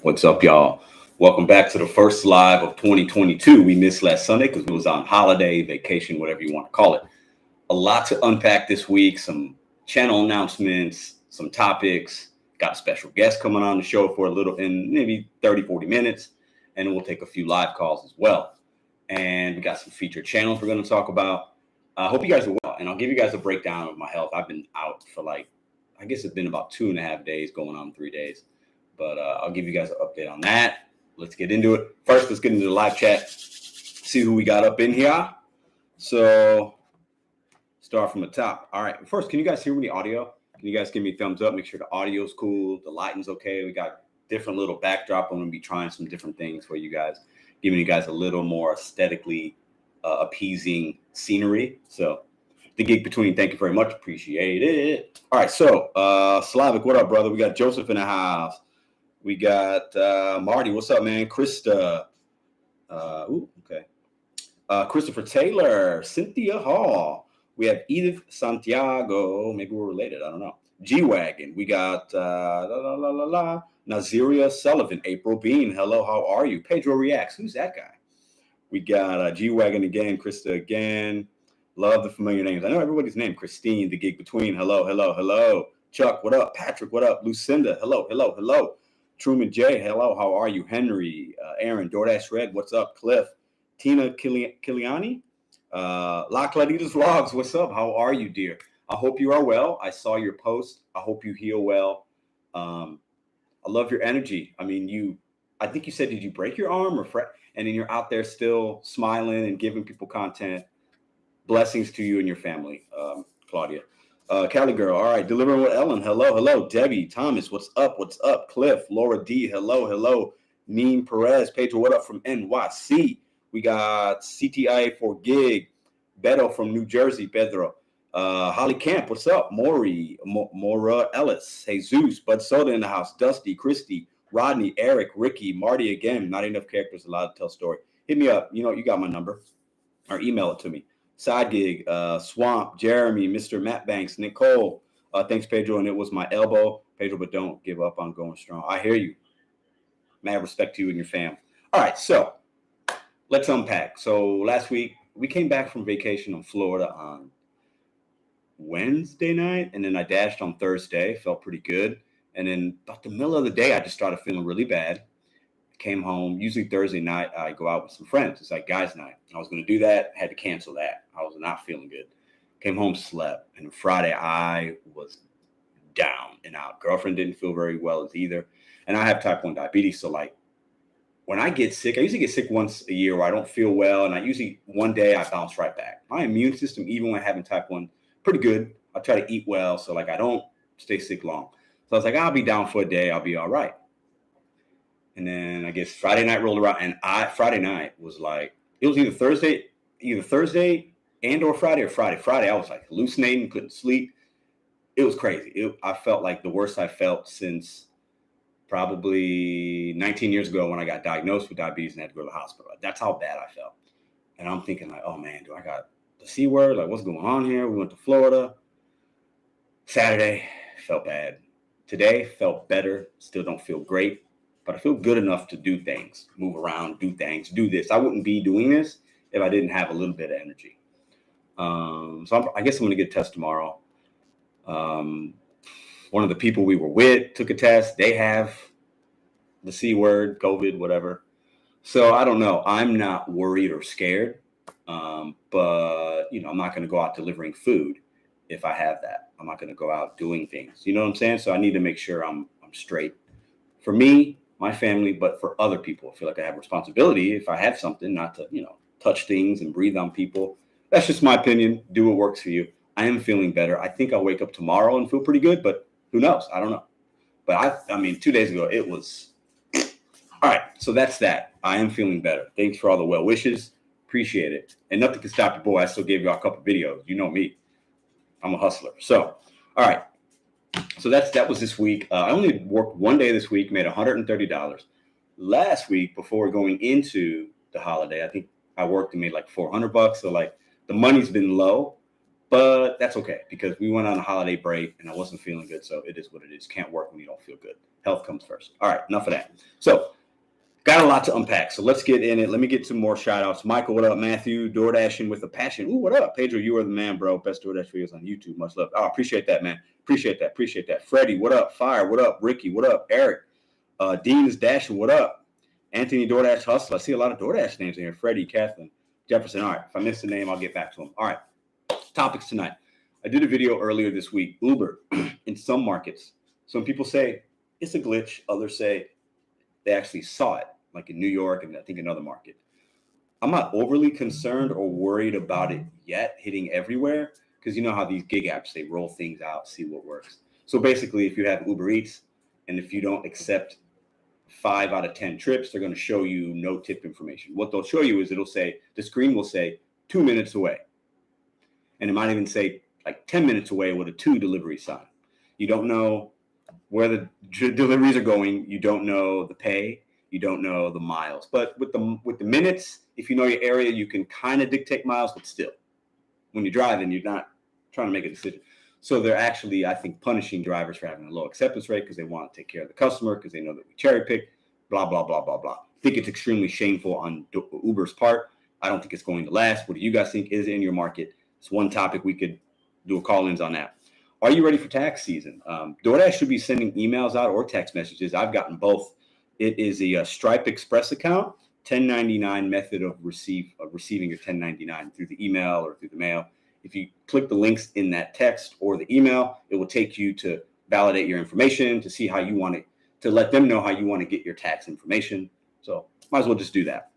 What's up, y'all? Welcome back to the first live of 2022. We missed last Sunday because we was on holiday, vacation, whatever you want to call it. A lot to unpack this week, some channel announcements, some topics. Got a special guest coming on the show for a little, in maybe 30, 40 minutes. And we'll take a few live calls as well. And we got some featured channels we're going to talk about. I hope you guys are well. And I'll give you guys a breakdown of my health. I've been out for I guess it's been about 2.5 days, going on 3 days. But I'll give you guys an update on that. Let's get into it. First, let's get into the live chat, see who we got up in here. So, start from the top. All right. First, can you guys hear me the audio? Can you guys give me a thumbs up? Make sure the audio's cool. The lighting's okay. We got different little backdrop. I'm going to be trying some different things for you guys, giving you guys a little more aesthetically appeasing scenery. So, the Gig Between, thank you very much. Appreciate it. All right. So, Slavic, what up, brother? We got Joseph in the house. We got Marty. What's up, man? Krista. Okay. Christopher Taylor. Cynthia Hall. We have Edith Santiago. Maybe we're related. I don't know. G-Wagon. We got Naziria Sullivan. April Bean. Hello, how are you? Pedro Reacts. Who's that guy? We got G-Wagon again. Krista again. Love the familiar names. I know everybody's name. Christine, The Gig Between. Hello, hello, hello. Chuck, what up? Patrick, what up? Lucinda. Hello, hello, hello. Truman J, hello, how are you? Henry, Aaron, Doordash Red, what's up? Cliff, Tina Kiliani, La Claritas Vlogs, what's up? How are you, dear? I hope you are well. I saw your post. I hope you heal well. I love your energy. I mean, I think you said, did you break your arm or and then you're out there still smiling and giving people content. Blessings to you and your family, Claudia. Cali Girl, all right. Delivering with Ellen, hello, hello. Debbie, Thomas, what's up? What's up? Cliff, Laura D, hello, hello. Neem Perez, Pedro, what up from NYC? We got CTIA for GiG. Beto from New Jersey, Pedro. Holly Camp, what's up? Maury, Mora Ellis, Jesus, Bud Soda in the house. Dusty, Christy, Rodney, Eric, Ricky, Marty again. Not enough characters allowed to tell story. Hit me up. You know, you got my number. Or email it to me. Side Gig, Swamp, Jeremy, Mr. Matt Banks, Nicole. Thanks, Pedro. And it was my elbow. Pedro, but don't give up on going strong. I hear you. Mad respect to you and your fam. All right, so let's unpack. So last week, we came back from vacation in Florida on Wednesday night. And then I dashed on Thursday. Felt pretty good. And then about the middle of the day, I just started feeling really bad. Came home. Usually Thursday night, I go out with some friends. It's like guys' night. I was going to do that. Had to cancel that. I was not feeling good. Came home, slept. And Friday, I was down and out. Girlfriend didn't feel very well either. And I have type 1 diabetes. So when I get sick, I usually get sick once a year where I don't feel well. And I usually one day I bounce right back. My immune system, even when having type 1, pretty good. I try to eat well. So I don't stay sick long. So I was like, I'll be down for a day. I'll be all right. And then I guess Friday night rolled around, and Friday night was it was either Thursday and or Friday or Friday. Friday, I was hallucinating, couldn't sleep. It was crazy. I felt like the worst I felt since probably 19 years ago when I got diagnosed with diabetes and had to go to the hospital. That's how bad I felt. And I'm thinking oh man, do I got the C word? What's going on here? We went to Florida. Saturday, felt bad. Today, felt better. Still don't feel great. But I feel good enough to do things, move around, do things, do this. I wouldn't be doing this if I didn't have a little bit of energy. So I guess I'm going to get a test tomorrow. One of the people we were with took a test. They have the C word, COVID, whatever. So I don't know. I'm not worried or scared. But, I'm not going to go out delivering food if I have that. I'm not going to go out doing things. You know what I'm saying? So I need to make sure I'm straight. For me, my family, but for other people, I feel like I have responsibility if I have something not to, touch things and breathe on people. That's just my opinion. Do what works for you. I am feeling better. I think I'll wake up tomorrow and feel pretty good, but who knows? I don't know. But I mean, 2 days ago, it was all right. So that's that. I am feeling better. Thanks for all the well wishes. Appreciate it. And nothing can stop your boy. I still gave you a couple videos. You know me. I'm a hustler. So, all right. So that was this week. I only worked one day this week, made $130. Last week, before going into the holiday, I think I worked and made $400. So the money's been low, But that's okay because we went on a holiday break and I wasn't feeling good. So it is what it is. Can't work when you don't feel good. Health comes first. All right, enough of that. So got a lot to unpack. So let's get in it. Let me get some more shout outs. Michael, what up? Matthew, DoorDashing with a passion. Ooh, what up? Pedro, you are the man, bro. Best DoorDash videos on YouTube. Much love. Oh, appreciate that, man. Appreciate that. Freddie, what up? Fire, what up? Ricky, what up? Eric, Dean is dashing. What up? Anthony, DoorDash Hustle. I see a lot of DoorDash names in here. Freddie, Kathleen, Jefferson. All right, if I miss the name, I'll get back to him. All right. Topics tonight. I did a video earlier this week. Uber in some markets. Some people say it's a glitch. Others say they actually saw it, like in New York and I think another market. I'm not overly concerned or worried about it yet hitting everywhere because you know how these gig apps, they roll things out, see what works. So basically, if you have Uber Eats and if you don't accept 5 out of 10 trips, they're going to show you no tip information. What they'll show you is it'll say, the screen will say 2 minutes away. And it might even say like 10 minutes away with a 2 delivery sign. You don't know where the deliveries are going. You don't know the pay. You don't know the miles. But with the minutes, if you know your area, you can kind of dictate miles, but still, when you're driving, you're not trying to make a decision. So they're actually, I think, punishing drivers for having a low acceptance rate because they want to take care of the customer because they know that we cherry pick, blah, blah, blah, blah, blah. I think it's extremely shameful on Uber's part. I don't think it's going to last. What do you guys think is in your market? It's one topic we could do a call-ins on that. Are you ready for tax season? DoorDash should be sending emails out or text messages. I've gotten both. It is a Stripe Express account, 1099 method of receiving your 1099 through the email or through the mail. If you click the links in that text or the email, it will take you to validate your information, to see how you want it, to let them know how you want to get your tax information. So might as well just do that.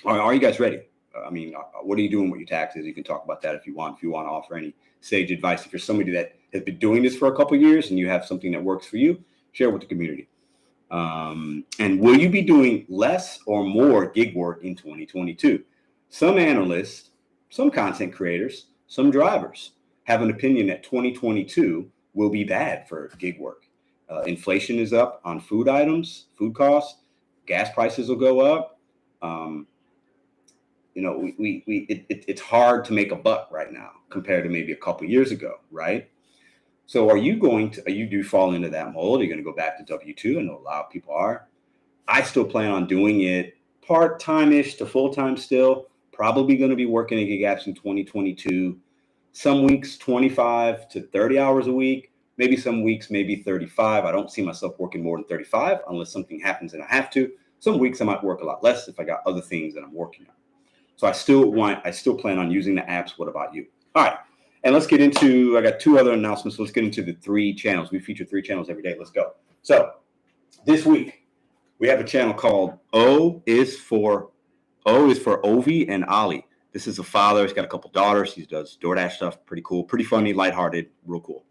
All right, are you guys ready? I mean, what are you doing with your taxes? You can talk about that if you want to offer any sage advice. If you're somebody that has been doing this for a couple of years and you have something that works for you, share with the community. And will you be doing less or more gig work in 2022? Some analysts, some content creators, some drivers have an opinion that 2022 will be bad for gig work. Inflation is up on food items, food costs, gas prices will go up. It's hard to make a buck right now compared to maybe a couple of years ago, right? So are you do fall into that mold? Are you going to go back to W-2? And a lot of people are. I still plan on doing it part-time-ish to full-time still. Probably going to be working at gig apps in 2022. Some weeks, 25 to 30 hours a week. Maybe some weeks, maybe 35. I don't see myself working more than 35 unless something happens and I have to. Some weeks I might work a lot less if I got other things that I'm working on. So I still plan on using the apps. What about you? All right. And let's get into, I got 2 other announcements. Let's get into the 3 channels. We feature 3 channels every day. Let's go. So this week we have a channel called O is for Ovie and Ollie. This is a father. He's got a couple daughters. He does DoorDash stuff. Pretty cool. Pretty funny, lighthearted, real cool.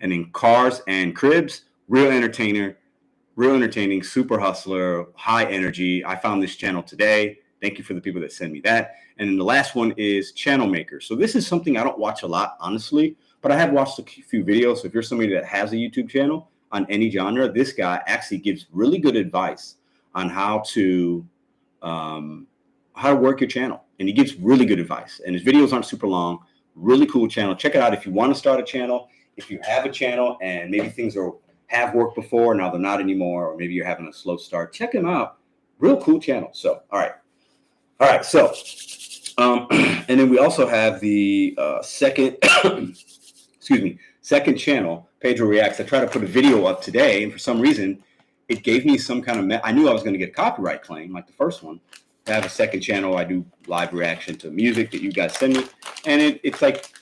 And then Cars and Cribs, real entertaining, super hustler, high energy. I found this channel today. Thank you for the people that send me that. And then the last one is Channel Maker. So this is something I don't watch a lot, honestly, but I have watched a few videos. So if you're somebody that has a YouTube channel on any genre, this guy actually gives really good advice on how to work your channel. And he gives really good advice. And his videos aren't super long. Really cool channel. Check it out if you want to start a channel. If you have a channel and maybe things have worked before, now they're not anymore, or maybe you're having a slow start, check him out. Real cool channel. So, all right. So, and then we also have the second channel, Pedro Reacts. I tried to put a video up today, and for some reason, it gave me some kind of I knew I was going to get a copyright claim, like the first one. I have a second channel. I do live reaction to music that you guys send me, and it's like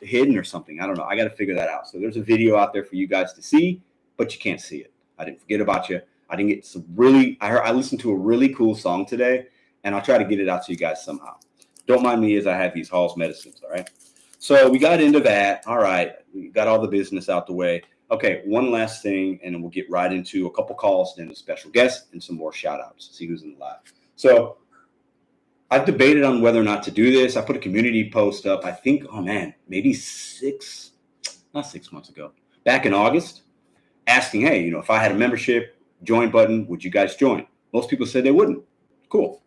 hidden or something. I don't know. I got to figure that out. So there's a video out there for you guys to see, but you can't see it. I didn't forget about you. I didn't get some I listened to a really cool song today, and I'll try to get it out to you guys somehow. Don't mind me as I have these Hall's medicines, all right? So we got into that. All right. We got all the business out the way. Okay, one last thing, and then we'll get right into a couple calls, then a special guest, and some more shout-outs. See who's in the live. So I've debated on whether or not to do this. I put a community post up, I think, maybe not 6 months ago, back in August, asking, hey, if I had a membership join button, would you guys join? Most people said they wouldn't. Cool.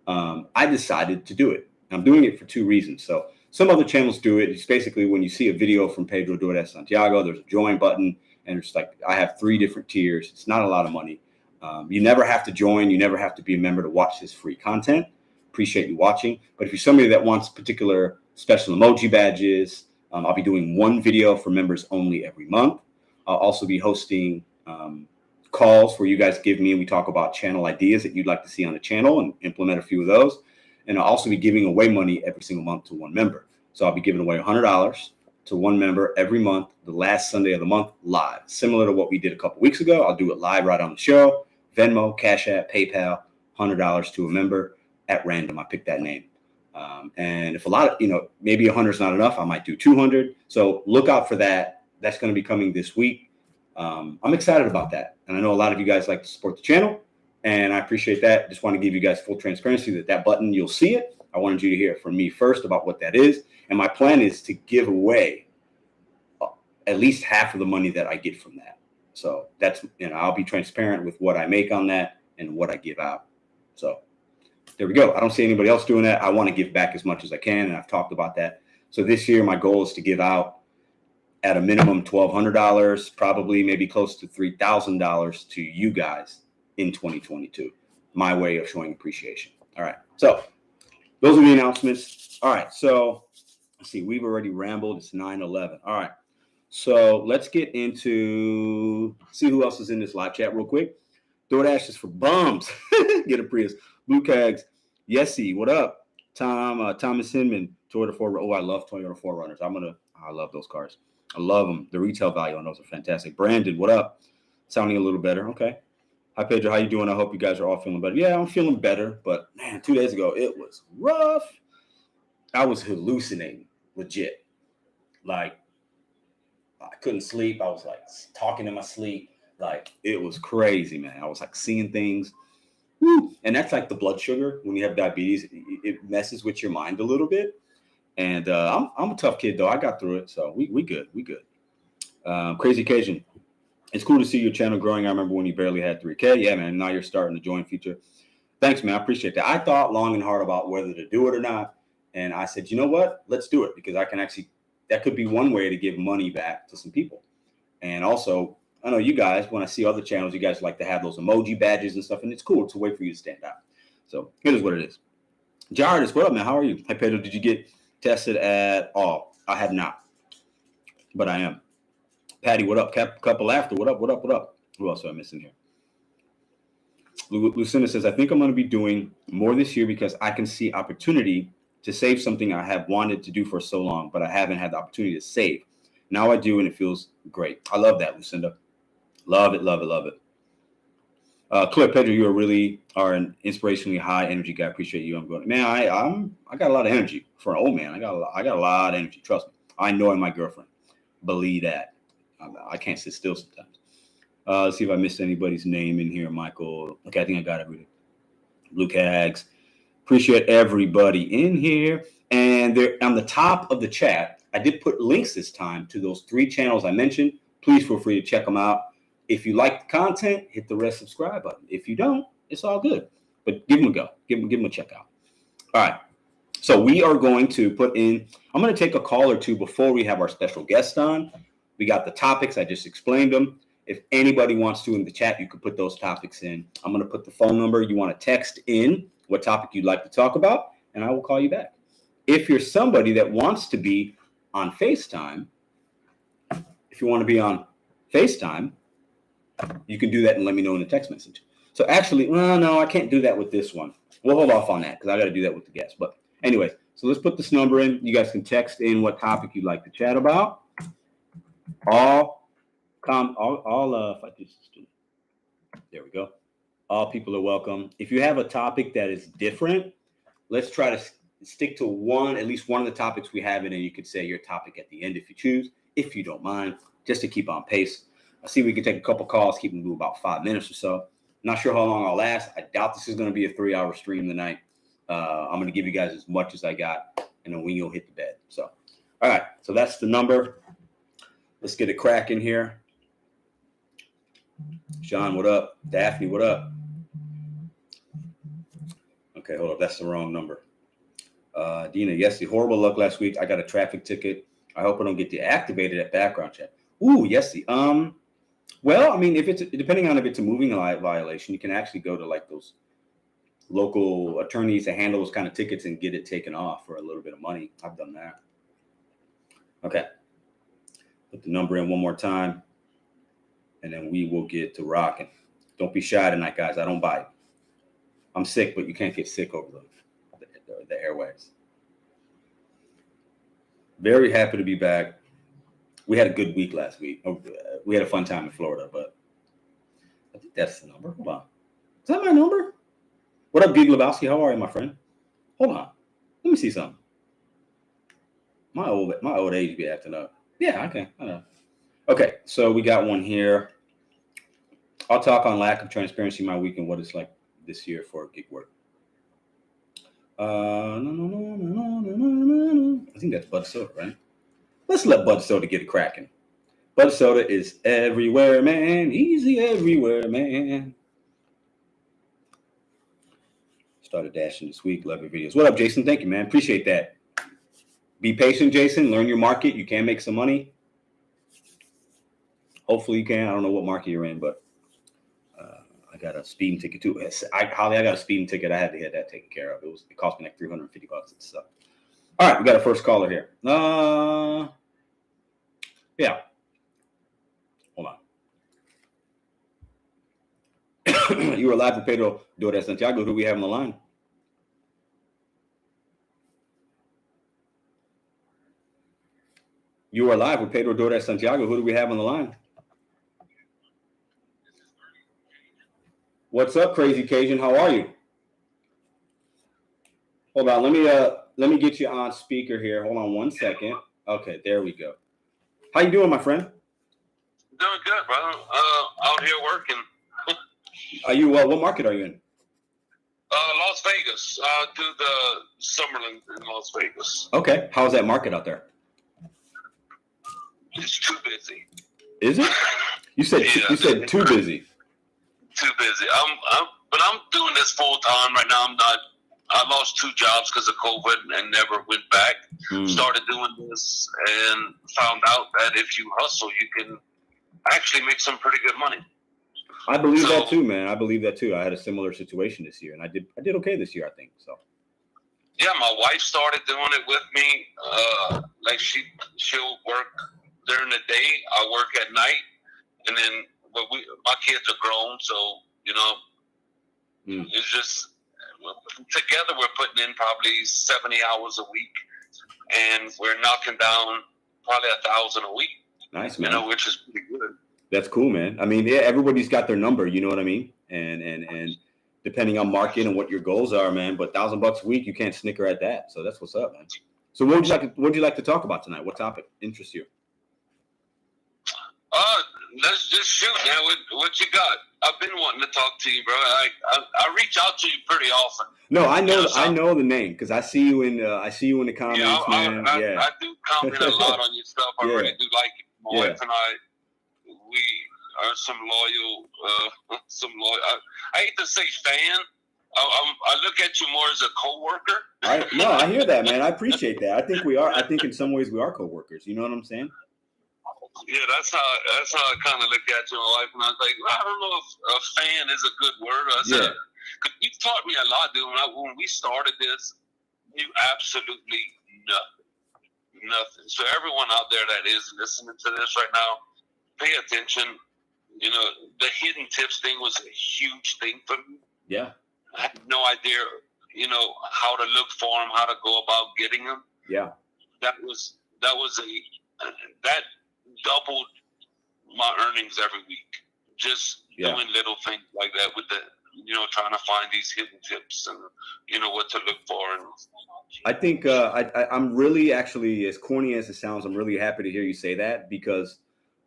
I decided to do it. I'm doing it for 2 reasons. So Some other channels do it. It's basically when you see a video from Pedro Doordash Santiago, there's a join button, and it's like I have 3 different tiers. It's not a lot of money. You never have to join. You never have to be a member to watch this free content. Appreciate you watching. But if you're somebody that wants particular special emoji badges, I'll be doing 1 video for members only every month. I'll also be hosting calls where you guys give me and we talk about channel ideas that you'd like to see on the channel and implement a few of those. And I'll also be giving away money every single month to 1 member. So I'll be giving away $100 to 1 member every month, the last Sunday of the month, live. Similar to what we did a couple weeks ago. I'll do it live right on the show. Venmo, Cash App, PayPal, $100 to a member at random. I pick that name. And if a lot of, maybe 100 is not enough, I might do 200. So look out for that. That's going to be coming this week. I'm excited about that. And I know a lot of you guys like to support the channel, and I appreciate that. Just want to give you guys full transparency that button, you'll see it. I wanted you to hear from me first about what that is. And my plan is to give away at least half of the money that I get from that. So that's, I'll be transparent with what I make on that and what I give out. So there we go. I don't see anybody else doing that. I want to give back as much as I can, and I've talked about that. So this year, my goal is to give out at a minimum $1,200, probably maybe close to $3,000 to you guys in 2022. My way of showing appreciation. All right. So those are the announcements. All right. So let's see. We've already rambled. It's 9:11. All right. So let's get into see who else is in this live chat real quick. DoorDash is for bums. Get a Prius. Blue Cags. Yesy. What up? Thomas Hinman. Toyota 4. Oh, I love Toyota 4Runners. I love those cars. I love them. The retail value on those are fantastic. Brandon, what up? Sounding a little better. Okay. Hi, Pedro. How you doing? I hope you guys are all feeling better. Yeah, I'm feeling better. But, man, 2 days ago, it was rough. I was hallucinating, legit. Like, I couldn't sleep. I was, like, talking in my sleep. Like, it was crazy, man. I was, like, seeing things. Woo. And that's like the blood sugar. When you have diabetes, it messes with your mind a little bit. And I'm a tough kid, though. I got through it, so we good. We good. Crazy Cajun. It's cool to see your channel growing. I remember when you barely had 3K. Yeah, man. Now you're starting to join feature. Thanks, man. I appreciate that. I thought long and hard about whether to do it or not. And I said, you know what? Let's do it, because I can actually – that could be one way to give money back to some people. And also, I know you guys, when I see other channels, you guys like to have those emoji badges and stuff, and it's cool. It's a way for you to stand out. So it is what it is. Jared, what up, man? How are you? Hey, Pedro, did you get – tested at all? I have not, but I am. Patty, what up? Couple after, what up? Who else am I missing here? Lucinda says, I think I'm going to be doing more this year because I can see opportunity to save something I have wanted to do for so long, but I haven't had the opportunity to save. Now I do, and it feels great. I love that, Lucinda. Love it, love it, love it. Claire, Pedro, you are an inspirationally high energy guy. Appreciate you. I'm going, man. I got a lot of energy for an old man. I got a lot of energy. Trust me. I know I'm my girlfriend. Believe that. I can't sit still sometimes. Let's see if I missed anybody's name in here. Michael. Okay, I think I got everything. Blue Cags. Appreciate everybody in here. And there on the top of the chat, I did put links this time to those 3 channels I mentioned. Please feel free to check them out. If you like the content, hit the red subscribe button. If you don't, it's all good. But give them a go. Give them a check out. All right. So we are going to put in, I'm going to take a call or two before we have our special guest on. We got the topics. I just explained them. If anybody wants to in the chat, you could put those topics in. I'm going to put the phone number. You want to text in what topic you'd like to talk about, and I will call you back. If you're somebody that wants to be on FaceTime, if you want to be on FaceTime, you can do that and let me know in the text message. So actually, no, I can't do that with this one. We'll hold off on that because I got to do that with the guests. But anyways, so let's put this number in. You guys can text in what topic you'd like to chat about. There we go. All people are welcome. If you have a topic that is different, let's try to stick to at least one of the topics we have, and then you could say your topic at the end if you choose, if you don't mind, just to keep on pace. I see we can take a couple calls, keep them to about 5 minutes or so. Not sure how long I'll last. I doubt this is going to be a 3-hour stream tonight. I'm going to give you guys as much as I got, and then you'll hit the bed. So, all right. So that's the number. Let's get it cracking here. Sean, what up? Daphne, what up? Okay, hold up. That's the wrong number. Dina, yes, the horrible luck last week. I got a traffic ticket. I hope I don't get deactivated at background check. Ooh, yes, well, I mean, if it's depending on if it's a moving violation, you can actually go to like those local attorneys that handle those kind of tickets and get it taken off for a little bit of money. I've done that. Okay. Put the number in one more time, and then we will get to rocking. Don't be shy tonight, guys. I don't bite. I'm sick, but you can't get sick over the airwaves. Very happy to be back. We had a good week last week. We had a fun time in Florida, but I think that's the number. Hold on. Is that my number? What up, Gig Lebowski? How are you, my friend? Hold on. Let me see something. My old age be acting up. Yeah, okay. I know. Okay, so we got one here. I'll talk on lack of transparency in my week and what it's like this year for gig work. I think that's Bud Soda, right? Let's let Bud Soda get it cracking. Bud Soda is everywhere, man. Easy everywhere, man. Started dashing this week. Love your videos. What up, Jason? Thank you, man. Appreciate that. Be patient, Jason. Learn your market. You can make some money. Hopefully you can. I don't know what market you're in, but I got a speeding ticket too. Holly, I got a speeding ticket. I had to get that taken care of. It cost me like $350. It sucked. All right, we got a first caller here. Yeah. Hold on. You were live with Pedro Doordash Santiago. Who do we have on the line? You are live with Pedro Doordash Santiago. Who do we have on the line? What's up, Crazy Cajun? How are you? Hold on. Let me get you on speaker here. Hold on one second. Okay, there we go. How you doing, my friend? Doing good, brother. Out here working. Are you? What market are you in? Las Vegas. Do the Summerlin in Las Vegas. Okay. How's that market out there? It's too busy. Is it? You said too busy. Too busy. But I'm doing this full time right now. I lost 2 jobs because of COVID and never went back. Started doing this and found out that if you hustle, you can actually make some pretty good money. I believe that too, man. I believe that too. I had a similar situation this year, and I did okay this year, I think. So. Yeah, my wife started doing it with me. Like she'll work during the day. I work at night, and then my kids are grown, so it's just together we're putting in probably 70 hours a week, and we're knocking down probably 1,000 a week. Nice, man. Which is pretty good. That's cool, man. I mean, yeah, everybody's got their number. You know what I mean? And depending on market and what your goals are, man. But $1,000 a week, you can't snicker at that. So that's what's up, man. So what would you like to talk about tonight? What topic interests you? Let's just shoot, man. What you got? I've been wanting to talk to you, bro. I reach out to you pretty often. No, I know the name because I see you in the comments, man. I do comment a lot on your stuff. I really do like it. My wife and I, we are some loyal. I hate to say fan. I look at you more as a coworker. No, I hear that, man. I appreciate that. I think we are. I think in some ways we are coworkers. You know what I'm saying? Yeah, that's how I kind of look at you, my wife, and I was like, I don't know if a fan is a good word. I said, cause you taught me a lot, dude. When we started this, you absolutely nothing. So everyone out there that is listening to this right now, pay attention. The hidden tips thing was a huge thing for me. Yeah, I had no idea, how to look for them, how to go about getting them. Yeah, that doubled my earnings every week. Just doing little things like that with trying to find these hidden tips and what to look for. And I think I'm really, actually, as corny as it sounds, I'm really happy to hear you say that because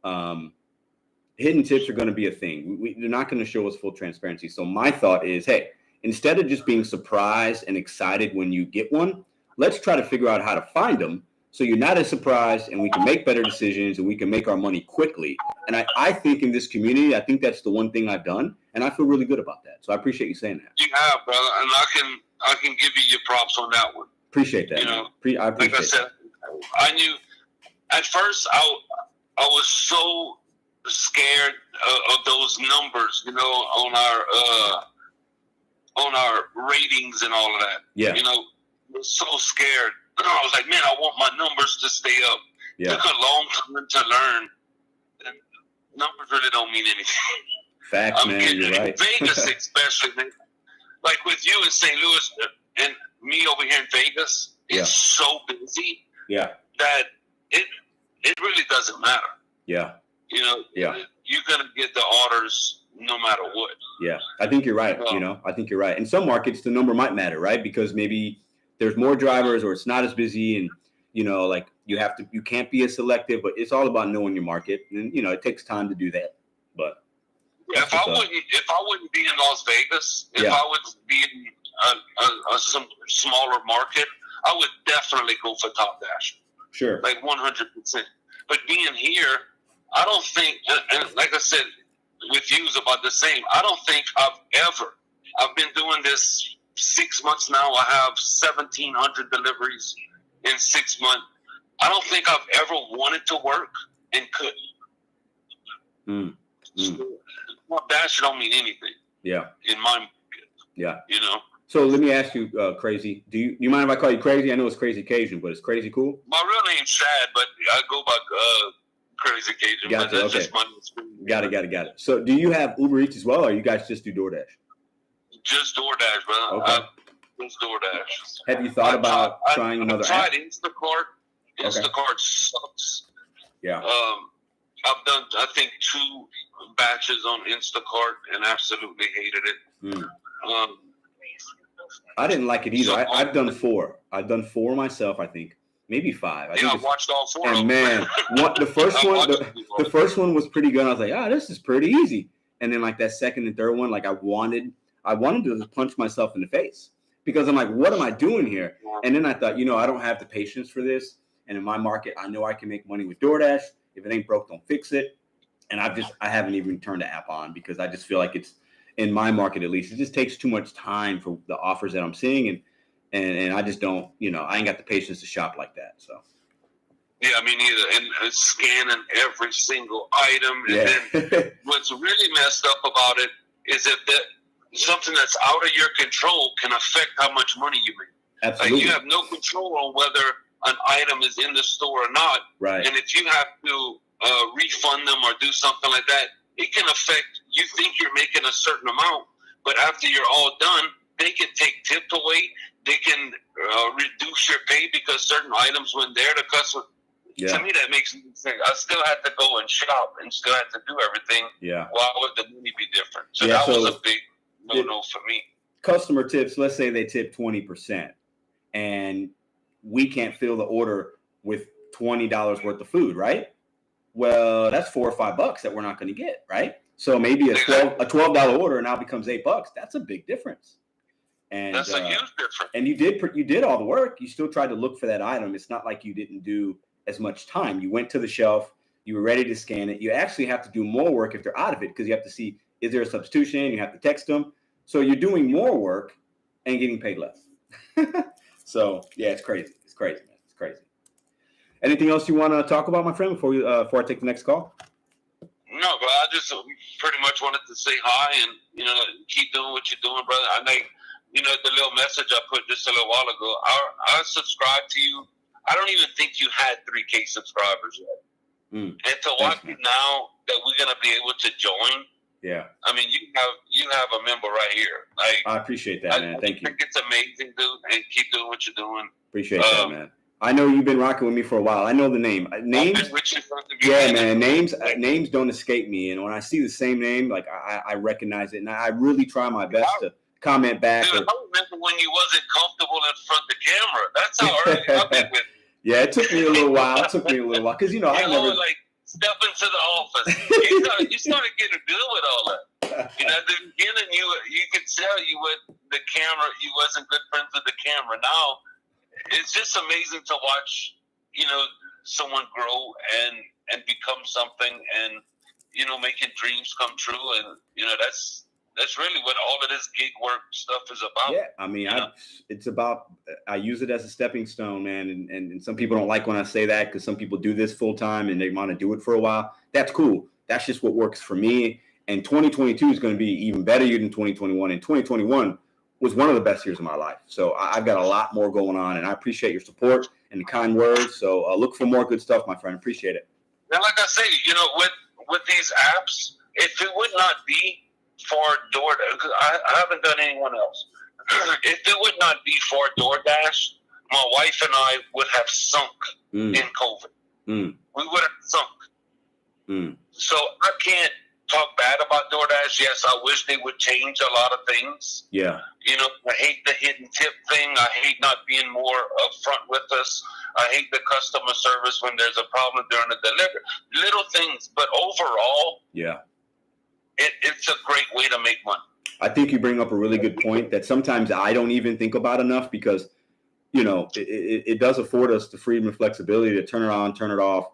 hidden tips are going to be a thing. They're not going to show us full transparency. So my thought is, hey, instead of just being surprised and excited when you get one, let's try to figure out how to find them so you're not as surprised and we can make better decisions and we can make our money quickly. And I think in this community, I think that's the one thing I've done, and I feel really good about that. So I appreciate you saying that. You have, brother, and I can give you your props on that one. Appreciate that. You know, I appreciate like I said, I knew at first I was so scared of those numbers, you know, on our ratings and all of that. Yeah. You know, I was so scared. I was like, man, I want my numbers to stay up. Yeah. It took a long time to learn. And numbers really don't mean anything. Facts, man. You're right. Vegas, especially, man. Like with you in St. Louis and me over here in Vegas, it's so busy. Yeah. That it really doesn't matter. Yeah. You know. Yeah. You're gonna get the orders no matter what. Yeah, I think you're right. You know, I think you're right. In some markets, the number might matter, right? Because maybe there's more drivers, or it's not as busy, and you know, like you can't be as selective. But it's all about knowing your market, and you know, it takes time to do that. But if I wouldn't be in Las Vegas, if I would be in some smaller market, I would definitely go for Top Dash. Sure, like 100%. But being here, I don't think, and like I said, with you is about the same. I don't think I've been doing this 6 months now. I have 1,700 deliveries in 6 months. I don't think I've ever wanted to work and couldn't. Well, that don't mean anything. Yeah. In my market. Yeah. You know. So let me ask you, Crazy. Do you mind if I call you Crazy? I know it's Crazy Cajun, but is Crazy cool? My real name's Shad, but I go by Crazy Cajun. Gotcha. Okay. Just my Got it. So do you have Uber Eats as well, or you guys just do DoorDash? Just DoorDash, brother. Okay. Just DoorDash. Have you thought about trying another app? I tried Instacart. Instacart sucks. Yeah. I've done, I think, 2 batches on Instacart and absolutely hated it. I didn't like it either. I've done 4. I've done 4 myself, I think. Maybe 5. I watched all 4 of them. And man, the first one was pretty good. I was like, this is pretty easy. And then like that second and third one, like I wanted to punch myself in the face because I'm like, what am I doing here? And then I thought, I don't have the patience for this. And in my market, I know I can make money with DoorDash. If it ain't broke, don't fix it. And I haven't even turned the app on because I just feel like it's, in my market at least, it just takes too much time for the offers that I'm seeing. And I just don't, I ain't got the patience to shop like that. So. Yeah, me neither. And scanning every single item. And then what's really messed up about it is that something that's out of your control can affect how much money you make. Absolutely. Like you have no control on whether an item is in the store or not. Right. And if you have to refund them or do something like that, it can affect, you think you're making a certain amount, but after you're all done, they can take tips away. They can reduce your pay because certain items went there. The customer, to me, that makes me think. I still had to go and shop and still had to do everything. Yeah. Why would the money be different? So that was a big no for me. Customer tips, let's say they tip 20%, and we can't fill the order with $20 worth of food, right? Well, that's $4 or $5 that we're not going to get, right? So maybe a $12 order now becomes $8. That's a big difference. And that's a huge difference. And you did all the work. You still tried to look for that item. It's not like you didn't do as much time. You went to the shelf. You were ready to scan it. You actually have to do more work if they're out of it because you have to see, is there a substitution? You have to text them. So you're doing more work and getting paid less. So, yeah, it's crazy. It's crazy, man. It's crazy. Anything else you want to talk about, my friend, before I take the next call? No, but I just pretty much wanted to say hi and, keep doing what you're doing, brother. I think, the little message I put just a little while ago, I subscribed to you. I don't even think you had 3K subscribers yet. And to watch you now that we're going to be able to join. Yeah. I mean, you have a member right here. Like, I appreciate that, man. Thank you. I think it's amazing, dude, and keep doing what you're doing. Appreciate that, man. I know you've been rocking with me for a while. I know the name. Names, man. Names don't escape me. And when I see the same name, like I recognize it, and I really try my best to comment back. Dude, I remember when you wasn't comfortable in front of the camera. That's how early I've been with. Yeah, it took me a little while. Because I never like step into the office. You started getting good with all that. At the beginning, you could tell you with the camera, you wasn't good friends with the camera. Now. It's just amazing to watch, someone grow and become something and, making dreams come true. And, That's really what all of this gig work stuff is about. Yeah, I mean, it's about, I use it as a stepping stone, man. And some people don't like when I say that because some people do this full time and they want to do it for a while. That's cool. That's just what works for me. And 2022 is going to be even better year than 2021. And 2021 was one of the best years of my life. So I've got a lot more going on, and I appreciate your support and the kind words. So look for more good stuff, my friend. Appreciate it. And like I say, with these apps, if it would not be for DoorDash, because I haven't done anyone else. If it would not be for DoorDash, my wife and I would have sunk in COVID. We would have sunk. So I can't talk bad about DoorDash. Yes, I wish they would change a lot of things. Yeah. I hate the hidden tip thing. I hate not being more upfront with us. I hate the customer service when there's a problem during the delivery. Little things, but overall, yeah, it's a great way to make money. I think you bring up a really good point that sometimes I don't even think about enough because, it does afford us the freedom and flexibility to turn it on, turn it off.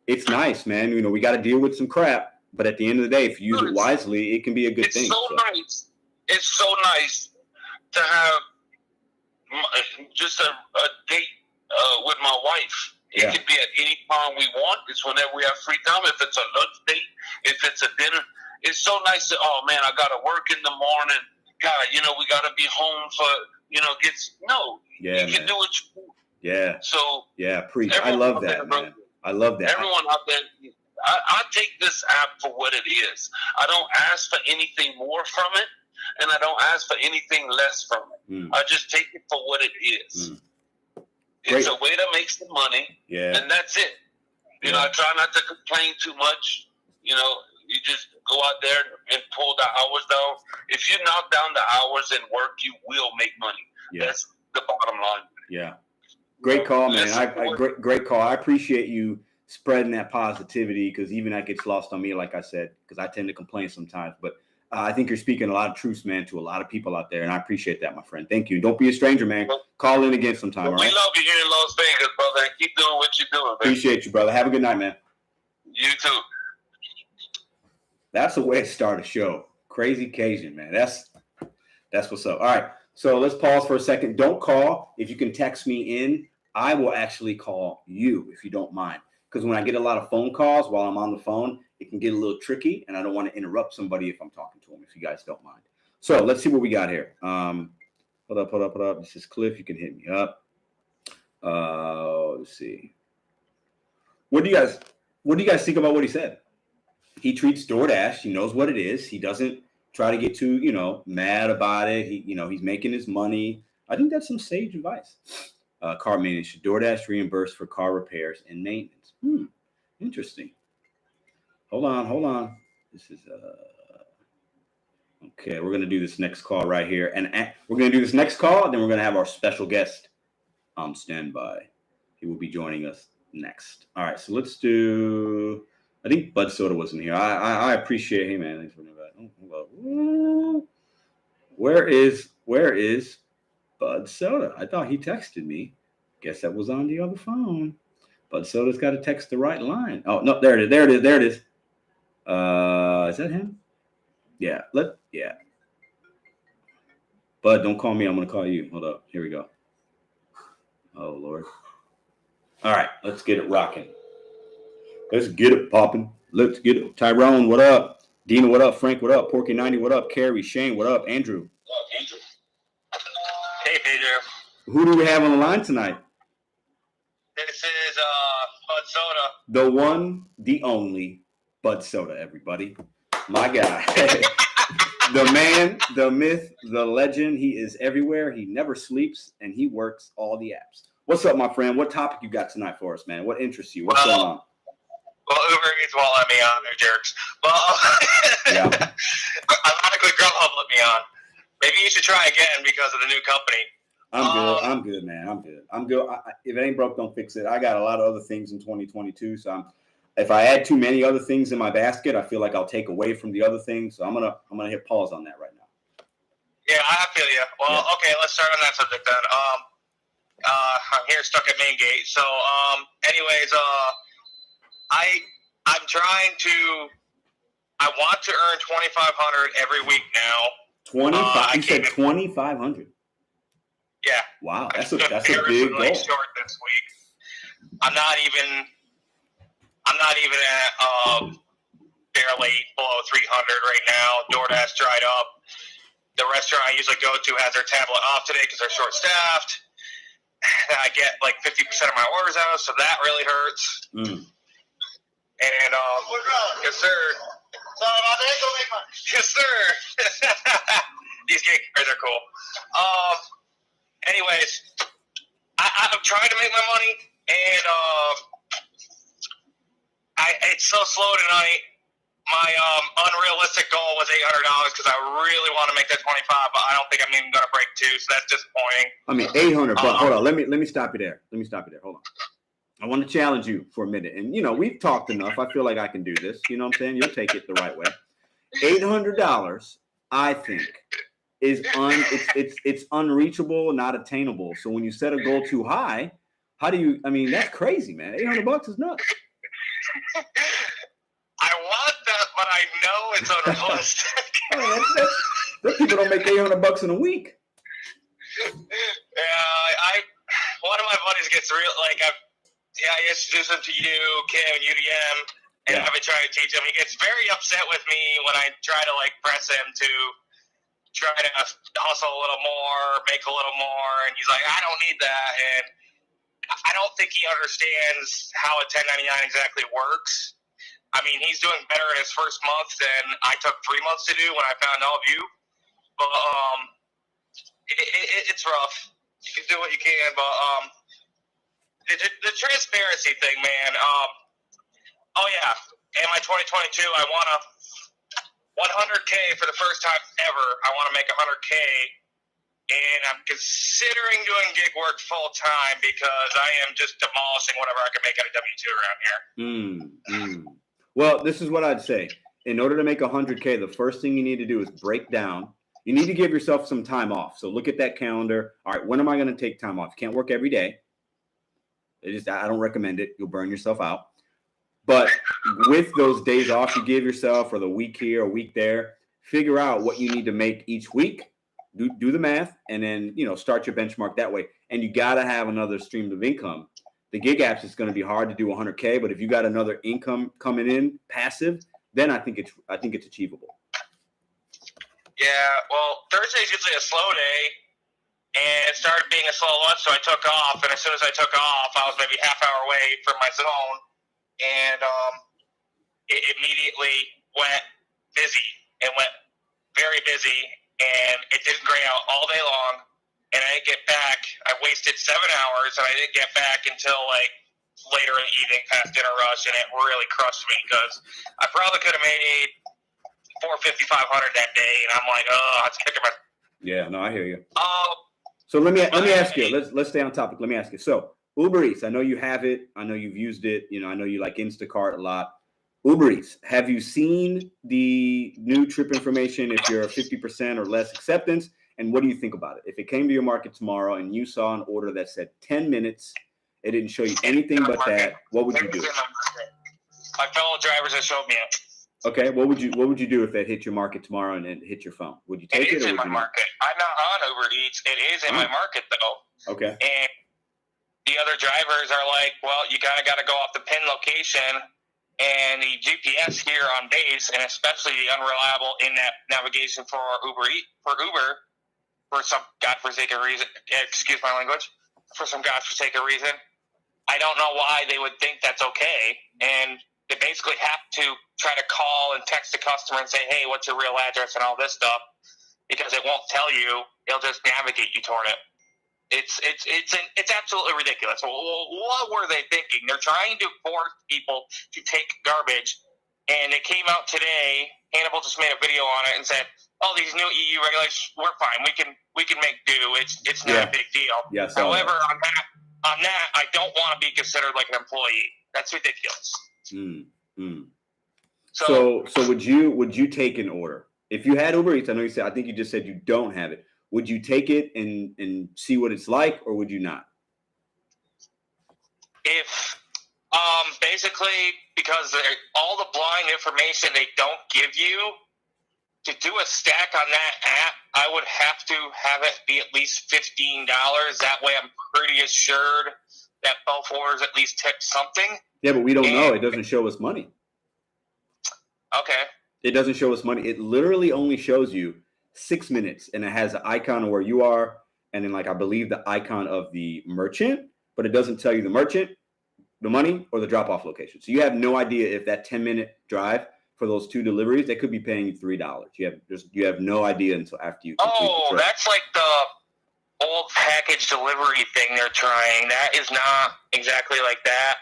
It's nice, man. We got to deal with some crap, but at the end of the day, if you use it wisely, it can be a good thing. Nice. It's so nice to have just a date with my wife. It can be at any time we want. It's whenever we have free time. If it's a lunch date, if it's a dinner. It's so nice that, oh, man, I got to work in the morning. God, we got to be home for, you can do what you do. Yeah. So. Yeah, preach. I love that, man. I love that. Everyone out there, I take this app for what it is. I don't ask for anything more from it, and I don't ask for anything less from it. I just take it for what it is. It's a way to make some money, and that's it. I try not to complain too much. You just go out there and pull the hours down. If you knock down the hours and work, you will make money. Yeah. That's the bottom line. Yeah. Great call, man. Great call. I appreciate you spreading that positivity because even that gets lost on me, like I said, because I tend to complain sometimes. But I think you're speaking a lot of truths, man, to a lot of people out there, and I appreciate that, my friend. Thank you. Don't be a stranger, man. Call in again sometime, all right? We love you here in Las Vegas, brother, and keep doing what you're doing, man. Appreciate you, brother. Have a good night, man. You too. That's a way to start a show. Crazy Cajun, man. That's what's up. All right. So let's pause for a second. Don't call. If you can text me in, I will actually call you if you don't mind. Because when I get a lot of phone calls while I'm on the phone, it can get a little tricky, and I don't want to interrupt somebody if I'm talking to them, if you guys don't mind. So let's see what we got here. Hold up. This is Cliff. You can hit me up. Let's see. What do you guys think about what he said? He treats DoorDash. He knows what it is. He doesn't try to get too, mad about it. He's making his money. I think that's some sage advice. Car maintenance. Should DoorDash reimburse for car repairs and maintenance? Interesting. Hold on. This is okay. We're gonna do this next call right here, and we're gonna do this next call, and then we're gonna have our special guest on standby. He will be joining us next. All right. So let's do. I think Bud Soda wasn't here. I appreciate. Hey man, thanks for inviting. Oh, where is Bud Soda? I thought he texted me. Guess that was on the other phone. Bud Soda's got to text the right line. Oh no, there it is. Is that him? Yeah. Bud, don't call me. I'm gonna call you. Hold up. Here we go. Oh Lord. All right, let's get it rocking. Let's get it popping. Let's get it. Tyrone, what up? Dina, what up? Frank, what up? Porky90, what up? Carrie, Shane, what up? Andrew. Hey, Pedro. Who do we have on the line tonight? This is Bud Soda. The one, the only Bud Soda, everybody. My guy. The man, the myth, the legend. He is everywhere. He never sleeps, and he works all the apps. What's up, my friend? What topic you got tonight for us, man? What interests you? What's going on? Well, Uber Eats won't let me on. They're jerks. Well, yeah. Ironically, Grubhub let me on. Maybe you should try again because of the new company. I'm good, man. I'm good. If it ain't broke, don't fix it. I got a lot of other things in 2022, so if I add too many other things in my basket, I feel like I'll take away from the other things. So I'm gonna hit pause on that right now. Yeah, I feel you. Well, okay, let's start on that subject then. I'm here stuck at Main Gate. So, anyways, I'm trying to I want to earn $2,500 every week now. 25. You said 2,500. Yeah. Wow, that's a big goal. Short this week. I'm not even at barely below 300 right now. Doordash dried up. The restaurant I usually go to has their tablet off today because they're short-staffed. I get like 50% of my orders out, so that really hurts. And yes, sir. Sorry about that. Go make money. Yes, sir. These gig guys are cool. Anyways, I'm trying to make my money, and it's so slow tonight. My unrealistic goal was $800 because I really want to make that 25, but I don't think I'm even going to break 2, so that's disappointing. I mean, 800, but hold on. Let me stop you there. Hold on. I want to challenge you for a minute. And, we've talked enough. I feel like I can do this. You know what I'm saying? You'll take it the right way. $800, I think, is it's unreachable, not attainable. So when you set a goal too high, that's crazy, man. $800 is nuts. I want that, but I know it's unrealistic. Those people don't make $800 in a week. Yeah, one of my buddies gets real, I introduce him to you, Kim, and UDM, and I've been trying to teach him. He gets very upset with me when I try to press him to try to hustle a little more, make a little more, and he's like, I don't need that, and I don't think he understands how a 1099 exactly works. I mean, he's doing better in his first month than I took 3 months to do when I found all of you. But it's rough. You can do what you can, but the transparency thing, man. In my 2022, I want to 100K for the first time ever. I want to make 100K, and I'm considering doing gig work full time because I am just demolishing whatever I can make out of W-2 around here. Well, this is what I'd say. In order to make 100K, the first thing you need to do is break down. You need to give yourself some time off. So look at that calendar. All right, when am I going to take time off? You can't work every day. I don't recommend it. You'll burn yourself out. But with those days off you give yourself, or the week here, a week there, figure out what you need to make each week. Do the math, and then start your benchmark that way. And you got to have another stream of income. The gig apps is going to be hard to do 100K, but if you got another income coming in passive, then I think it's achievable. Yeah, well, Thursday's usually a slow day, and it started being a slow lunch, so I took off. And as soon as I took off, I was maybe half hour away from my zone, and it immediately went busy. It went very busy, and it didn't gray out all day long. And I didn't get back. I wasted 7 hours, and I didn't get back until later in the evening, past dinner rush, and it really crushed me because I probably could have made $450, $500 that day, and I'm like, it's kicking my. Yeah, no, I hear you. So let me ask you. Let's stay on topic. Let me ask you. So Uber Eats, I know you have it. I know you've used it. I know you like Instacart a lot. Uber Eats, have you seen the new trip information if you're 50% or less acceptance? And what do you think about it? If it came to your market tomorrow and you saw an order that said 10 minutes, it didn't show you anything but that, what would you do? My fellow drivers have showed me it. Okay, what would you do if that hit your market tomorrow and it hit your phone? Would you take it? It is in my market. I'm not on Uber Eats. It is in my market though. Okay. And the other drivers are like, well, you got to go off the pin location. And the GPS here on days, and especially the unreliable in-app navigation for Uber, for some godforsaken reason, excuse my language, for some godforsaken reason, I don't know why they would think that's okay. And they basically have to try to call and text the customer and say, hey, what's your real address and all this stuff, because it won't tell you. It'll just navigate you toward it. It's absolutely ridiculous. What were they thinking? They're trying to force people to take garbage, and it came out today. Hannibal just made a video on it and said, "Oh, these new EU regulations, we're fine. We can make do. It's not a big deal." Yes. However, on that, I don't want to be considered like an employee. That's ridiculous. So would you take an order if you had Uber Eats? I think you just said you don't have it. Would you take it and see what it's like, or would you not? If Basically, because all the blind information they don't give you, to do a stack on that app, I would have to have it be at least $15. That way I'm pretty assured that both orders at least tipped something. Yeah, but we don't know. It doesn't show us money. Okay. It doesn't show us money. It literally only shows you 6 minutes, and it has an icon of where you are, and then, like, I believe the icon of the merchant, but it doesn't tell you the merchant, the money, or the drop-off location. So you have no idea if that 10-minute drive for those 2 deliveries, they could be paying you $3. You have no idea until after you complete the trip. That's like the old package delivery thing they're trying. That is not exactly like that.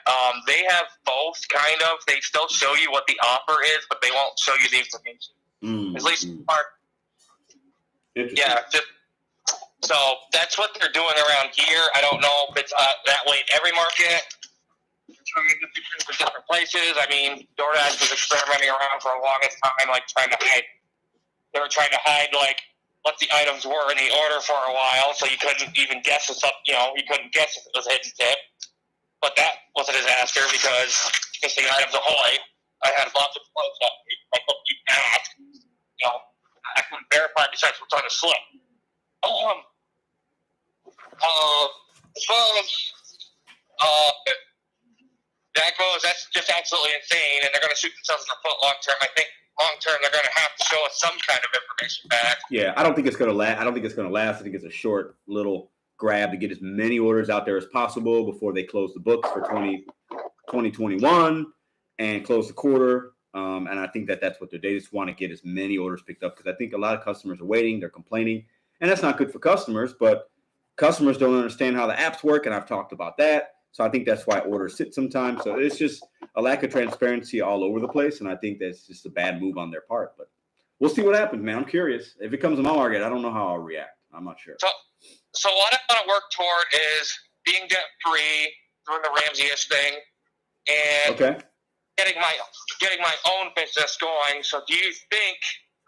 They have both, kind of. They still show you what the offer is, but they won't show you the information. At least part. Yeah, so that's what they're doing around here. I don't know if it's that way in every market. They're trying to different places. I mean, Doordash was experimenting around for the longest time, like trying to hide. They were trying to hide like what the items were in the order for a while, so you couldn't even guess if you couldn't guess if it was a hidden tip. But that was a disaster because missing items ahoy. I had lots of clothes up. I couldn't keep ask. I couldn't verify besides what's on the slip. As far as that goes, that's just absolutely insane, and they're going to shoot themselves in the foot long term. I think long term they're going to have to show us some kind of information back. Yeah, I don't think it's going to last. I think it's a short little grab to get as many orders out there as possible before they close the books for 2021 and close the quarter. And I think that's what they just want to get as many orders picked up, because I think a lot of customers are waiting, they're complaining, and that's not good for customers, but customers don't understand how the apps work, and I've talked about that. So I think that's why orders sit sometimes. So it's just a lack of transparency all over the place, and I think that's just a bad move on their part. But we'll see what happens, man. I'm curious. If it comes to my market, I don't know how I'll react. I'm not sure. So what I want to work toward is being debt-free, doing the Ramsey-ish thing, and getting my own business going. So do you think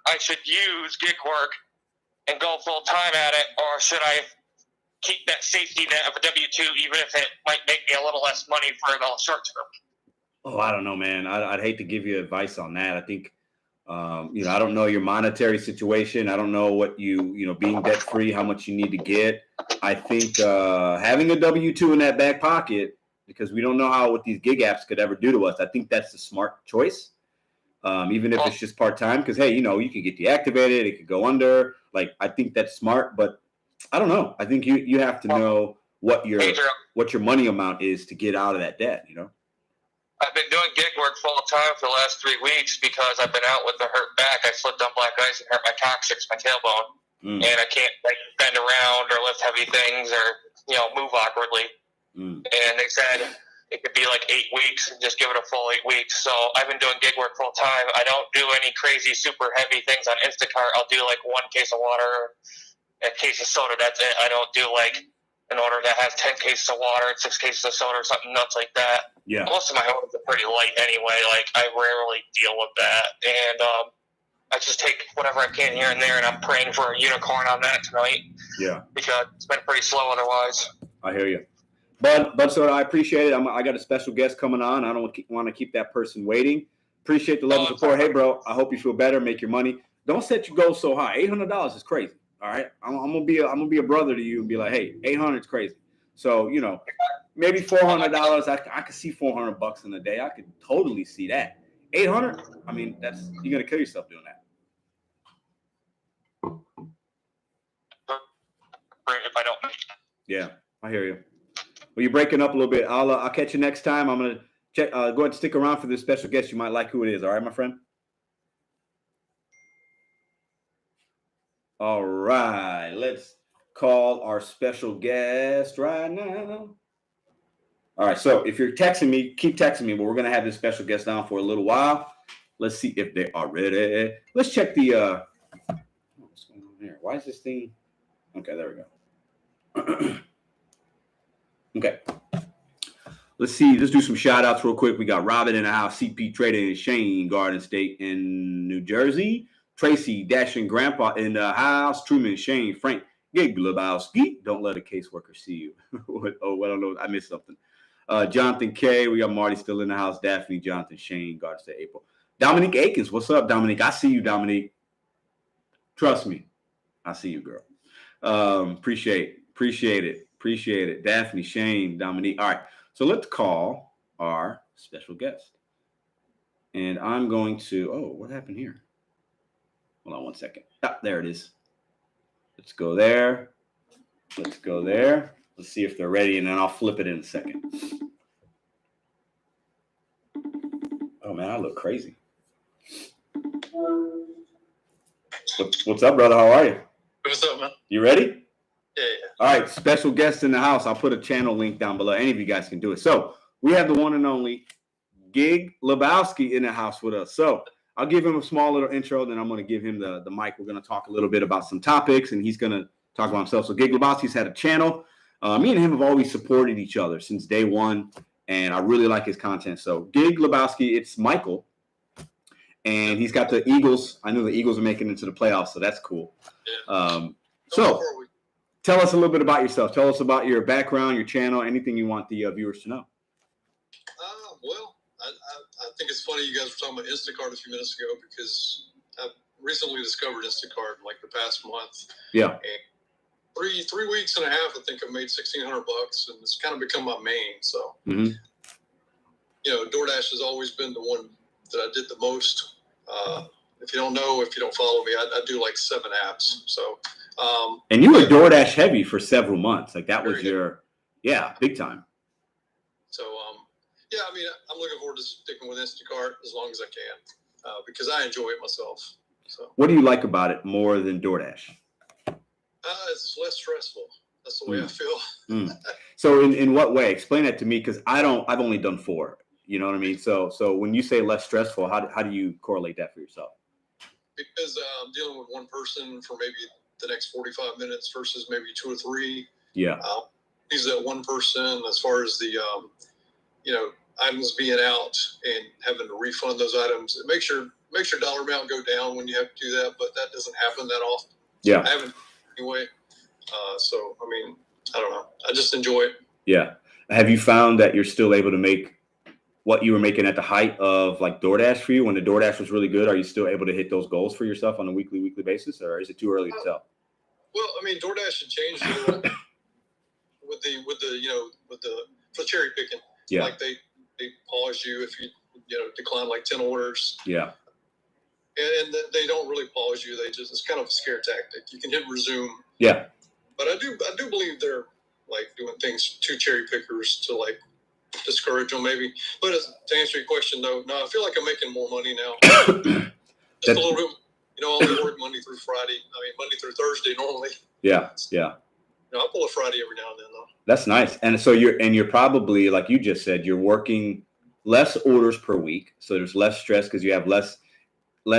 I should use gig work and go full-time at it, or should I keep that safety net of a W-2, even if it might make me a little less money for the short term? Oh, I don't know, man. I'd hate to give you advice on that. I think, I don't know your monetary situation. I don't know what being debt free, how much you need to get. I think having a W-2 in that back pocket, because we don't know what these gig apps could ever do to us. I think that's the smart choice, even if it's just part time. Because hey, you could get deactivated, it could go under. Like, I think that's smart, but I don't know. I think you have to know what your money amount is to get out of that debt. I've been doing gig work full time for the last 3 weeks because I've been out with a hurt back. I slipped on black ice and hurt my coccyx, my tailbone, and I can't bend around or lift heavy things or move awkwardly. And they said it could be like 8 weeks and just give it a full 8 weeks. So I've been doing gig work full time. I don't do any crazy super heavy things on Instacart. I'll do like 1 case of water, a case of soda. That's it. I don't do like an order that has 10 cases of water and 6 cases of soda or something nuts like that. Yeah. Most of my orders are pretty light anyway. Like, I rarely deal with that. And I just take whatever I can here and there, and I'm praying for a unicorn on that tonight. Yeah. Because it's been pretty slow otherwise. I hear you. But so I appreciate it. I got a special guest coming on. I don't want to keep that person waiting. Appreciate the love and support. Hey, bro, I hope you feel better. Make your money. Don't set your goals so high. $800 is crazy. All right, I'm gonna be a brother to you and be like, hey, 800 is crazy. So maybe $400. I could see $400 in a day. I could totally see that. 800. I mean, you're gonna kill yourself doing that. If I don't. Yeah, I hear you. Well, you're breaking up a little bit. I'll catch you next time. I'm gonna check. Go ahead and stick around for this special guest. You might like who it is. All right, my friend. All right, let's call our special guest right now. All right, so if you're texting me, keep texting me, but we're going to have this special guest on for a little while. Let's see if they are ready. Let's check the what's going on here? Why is this thing? Okay, there we go. Okay. Let's see. Let's do some shout outs real quick. We got Robin in the house, CP Trading, Shane, Garden State in New Jersey. Tracy, Dashing Grandpa in the house. Truman, Shane, Frank, Gig Lebowski. Don't let a caseworker see you. I don't know. I missed something. Jonathan K. We got Marty still in the house. Daphne, Jonathan, Shane, Garden State, April. Dominique Akins. What's up, Dominique? I see you, Dominique. Trust me. I see you, girl. Appreciate it. Daphne, Shane, Dominique. All right. So let's call our special guest. And I'm going to, what happened here? Hold on one second. There it is. Let's go there. Let's see if they're ready, and then I'll flip it in a second. Oh, man, I look crazy. What's up, brother? How are you? What's up, man? You ready? Yeah. All right, special guest in the house. I'll put a channel link down below. Any of you guys can do it. So we have the one and only GiG Lebowski in the house with us. So I'll give him a small little intro, then I'm going to give him the mic. We're going to talk a little bit about some topics, and he's going to talk about himself. So GiG Lebowski's had a channel. Me and him have always supported each other since day one, and I really like his content. So GiG Lebowski, it's Michael, and he's got the Eagles. I know the Eagles are making it into the playoffs, so that's cool. Yeah. So tell us a little bit about yourself. Tell us about your background, your channel, anything you want the viewers to know. Well, I think it's funny you guys were talking about Instacart a few minutes ago because I've recently discovered Instacart like the past month. Yeah. And 3 weeks and a half, I think I've made $1,600, and it's kind of become my main. So, DoorDash has always been the one that I did the most. If you don't know, if you don't follow me, I do like 7 apps. So, and you were DoorDash heavy for several months. Like that was your, big time. So, I mean, I'm looking forward to sticking with Instacart as long as I can because I enjoy it myself. So, what do you like about it more than DoorDash? It's less stressful. That's the way I feel. So, in what way? Explain that to me because I've only done 4. You know what I mean? So when you say less stressful, how do you correlate that for yourself? Because I'm dealing with one person for maybe the next 45 minutes versus maybe 2 or 3. Yeah. He's that one person as far as the, items being out and having to refund those items. It makes your dollar amount go down when you have to do that, but that doesn't happen that often. Yeah. I haven't anyway. So, I mean, I don't know. I just enjoy it. Yeah. Have you found that you're still able to make what you were making at the height of like DoorDash for you when the DoorDash was really good? Are you still able to hit those goals for yourself on a weekly basis, or is it too early to tell? Well, I mean, DoorDash had changed a little with the cherry picking. Yeah. Like they pause you if you decline like 10 orders. Yeah. And they don't really pause you. It's kind of a scare tactic. You can hit resume. Yeah. But I do believe they're like doing things to cherry pickers to like discourage them maybe. But to answer your question though, no, I feel like I'm making more money now. Just a little bit. I only work Monday through Friday. I mean, Monday through Thursday normally. Yeah. I pull a Friday every now and then though. That's nice. And so you're probably, like you just said, you're working less orders per week. So there's less stress because you have less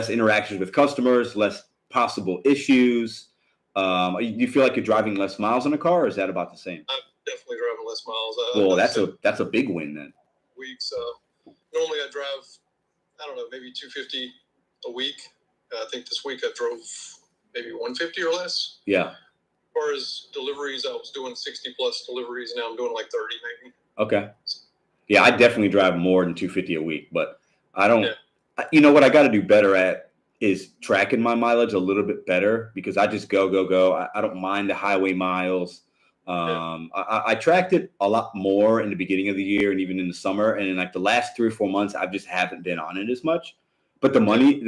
interactions with customers, less possible issues. Do you feel like you're driving less miles in a car, or is that about the same? I'm definitely driving less miles. Well, that's a big win then. Weeks. Normally I drive, I don't know, maybe 250 a week. I think this week I drove maybe 150 or less. Yeah. As far as deliveries, I was doing 60 plus deliveries. Now I'm doing like 30 maybe. Okay. Yeah, I definitely drive more than 250 a week, but I don't. Yeah. You know what I got to do better at is tracking my mileage a little bit better because I just go. I don't mind the highway miles. I tracked it a lot more in the beginning of the year and even in the summer. And in like the last 3 or 4 months, I just haven't been on it as much. But the money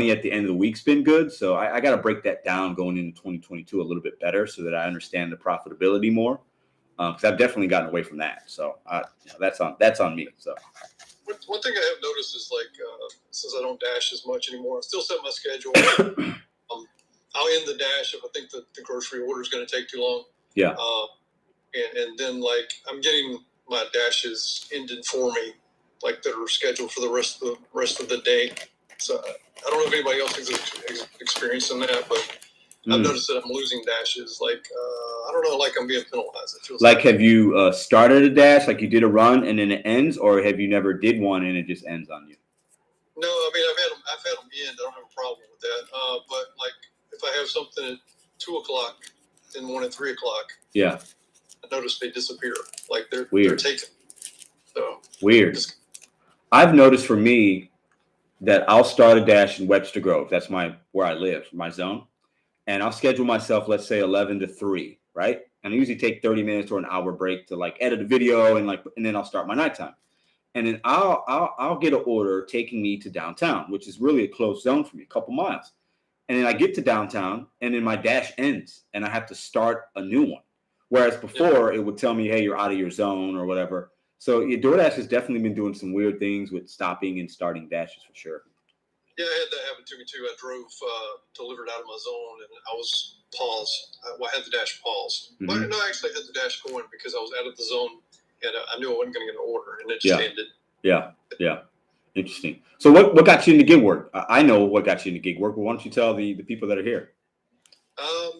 at the end of the week's been good. So I got to break that down going into 2022 a little bit better so that I understand the profitability more. Because I've definitely gotten away from that. So that's on me. So. One thing I have noticed is like since I don't dash as much anymore, I still set my schedule. I'll end the dash if I think that the grocery order is going to take too long. Yeah. And then like I'm getting my dashes ended for me, like that are scheduled for the rest of the day. So I don't know if anybody else is experiencing that, but I've noticed that I'm losing dashes. Like I don't know, like I'm being penalized. It feels like have you started a dash, like you did a run and then it ends, or have you never did one and it just ends on you? No, I mean I've had them end. I don't have a problem with that. But like if I have something at 2:00 and one at 3:00, yeah, I notice they disappear. Like they're weird. They're taken. So weird. I've noticed for me that I'll start a dash in Webster Grove. That's where I live, my zone. And I'll schedule myself, let's say 11 to 3, right? And I usually take 30 minutes or an hour break to like edit a video and then I'll start my nighttime. And then I'll get an order taking me to downtown, which is really a close zone for me, a couple miles. And then I get to downtown and then my dash ends and I have to start a new one. Whereas before it would tell me, hey, you're out of your zone or whatever. So DoorDash has definitely been doing some weird things with stopping and starting dashes for sure. Yeah, I had that happen to me too. I drove delivered out of my zone and I was paused. I had the dash paused. Mm-hmm. But no, I actually had the dash going because I was out of the zone and I knew I wasn't going to get an order and it just ended. Yeah. Interesting. So what got you into gig work? I know what got you into gig work, but why don't you tell the people that are here?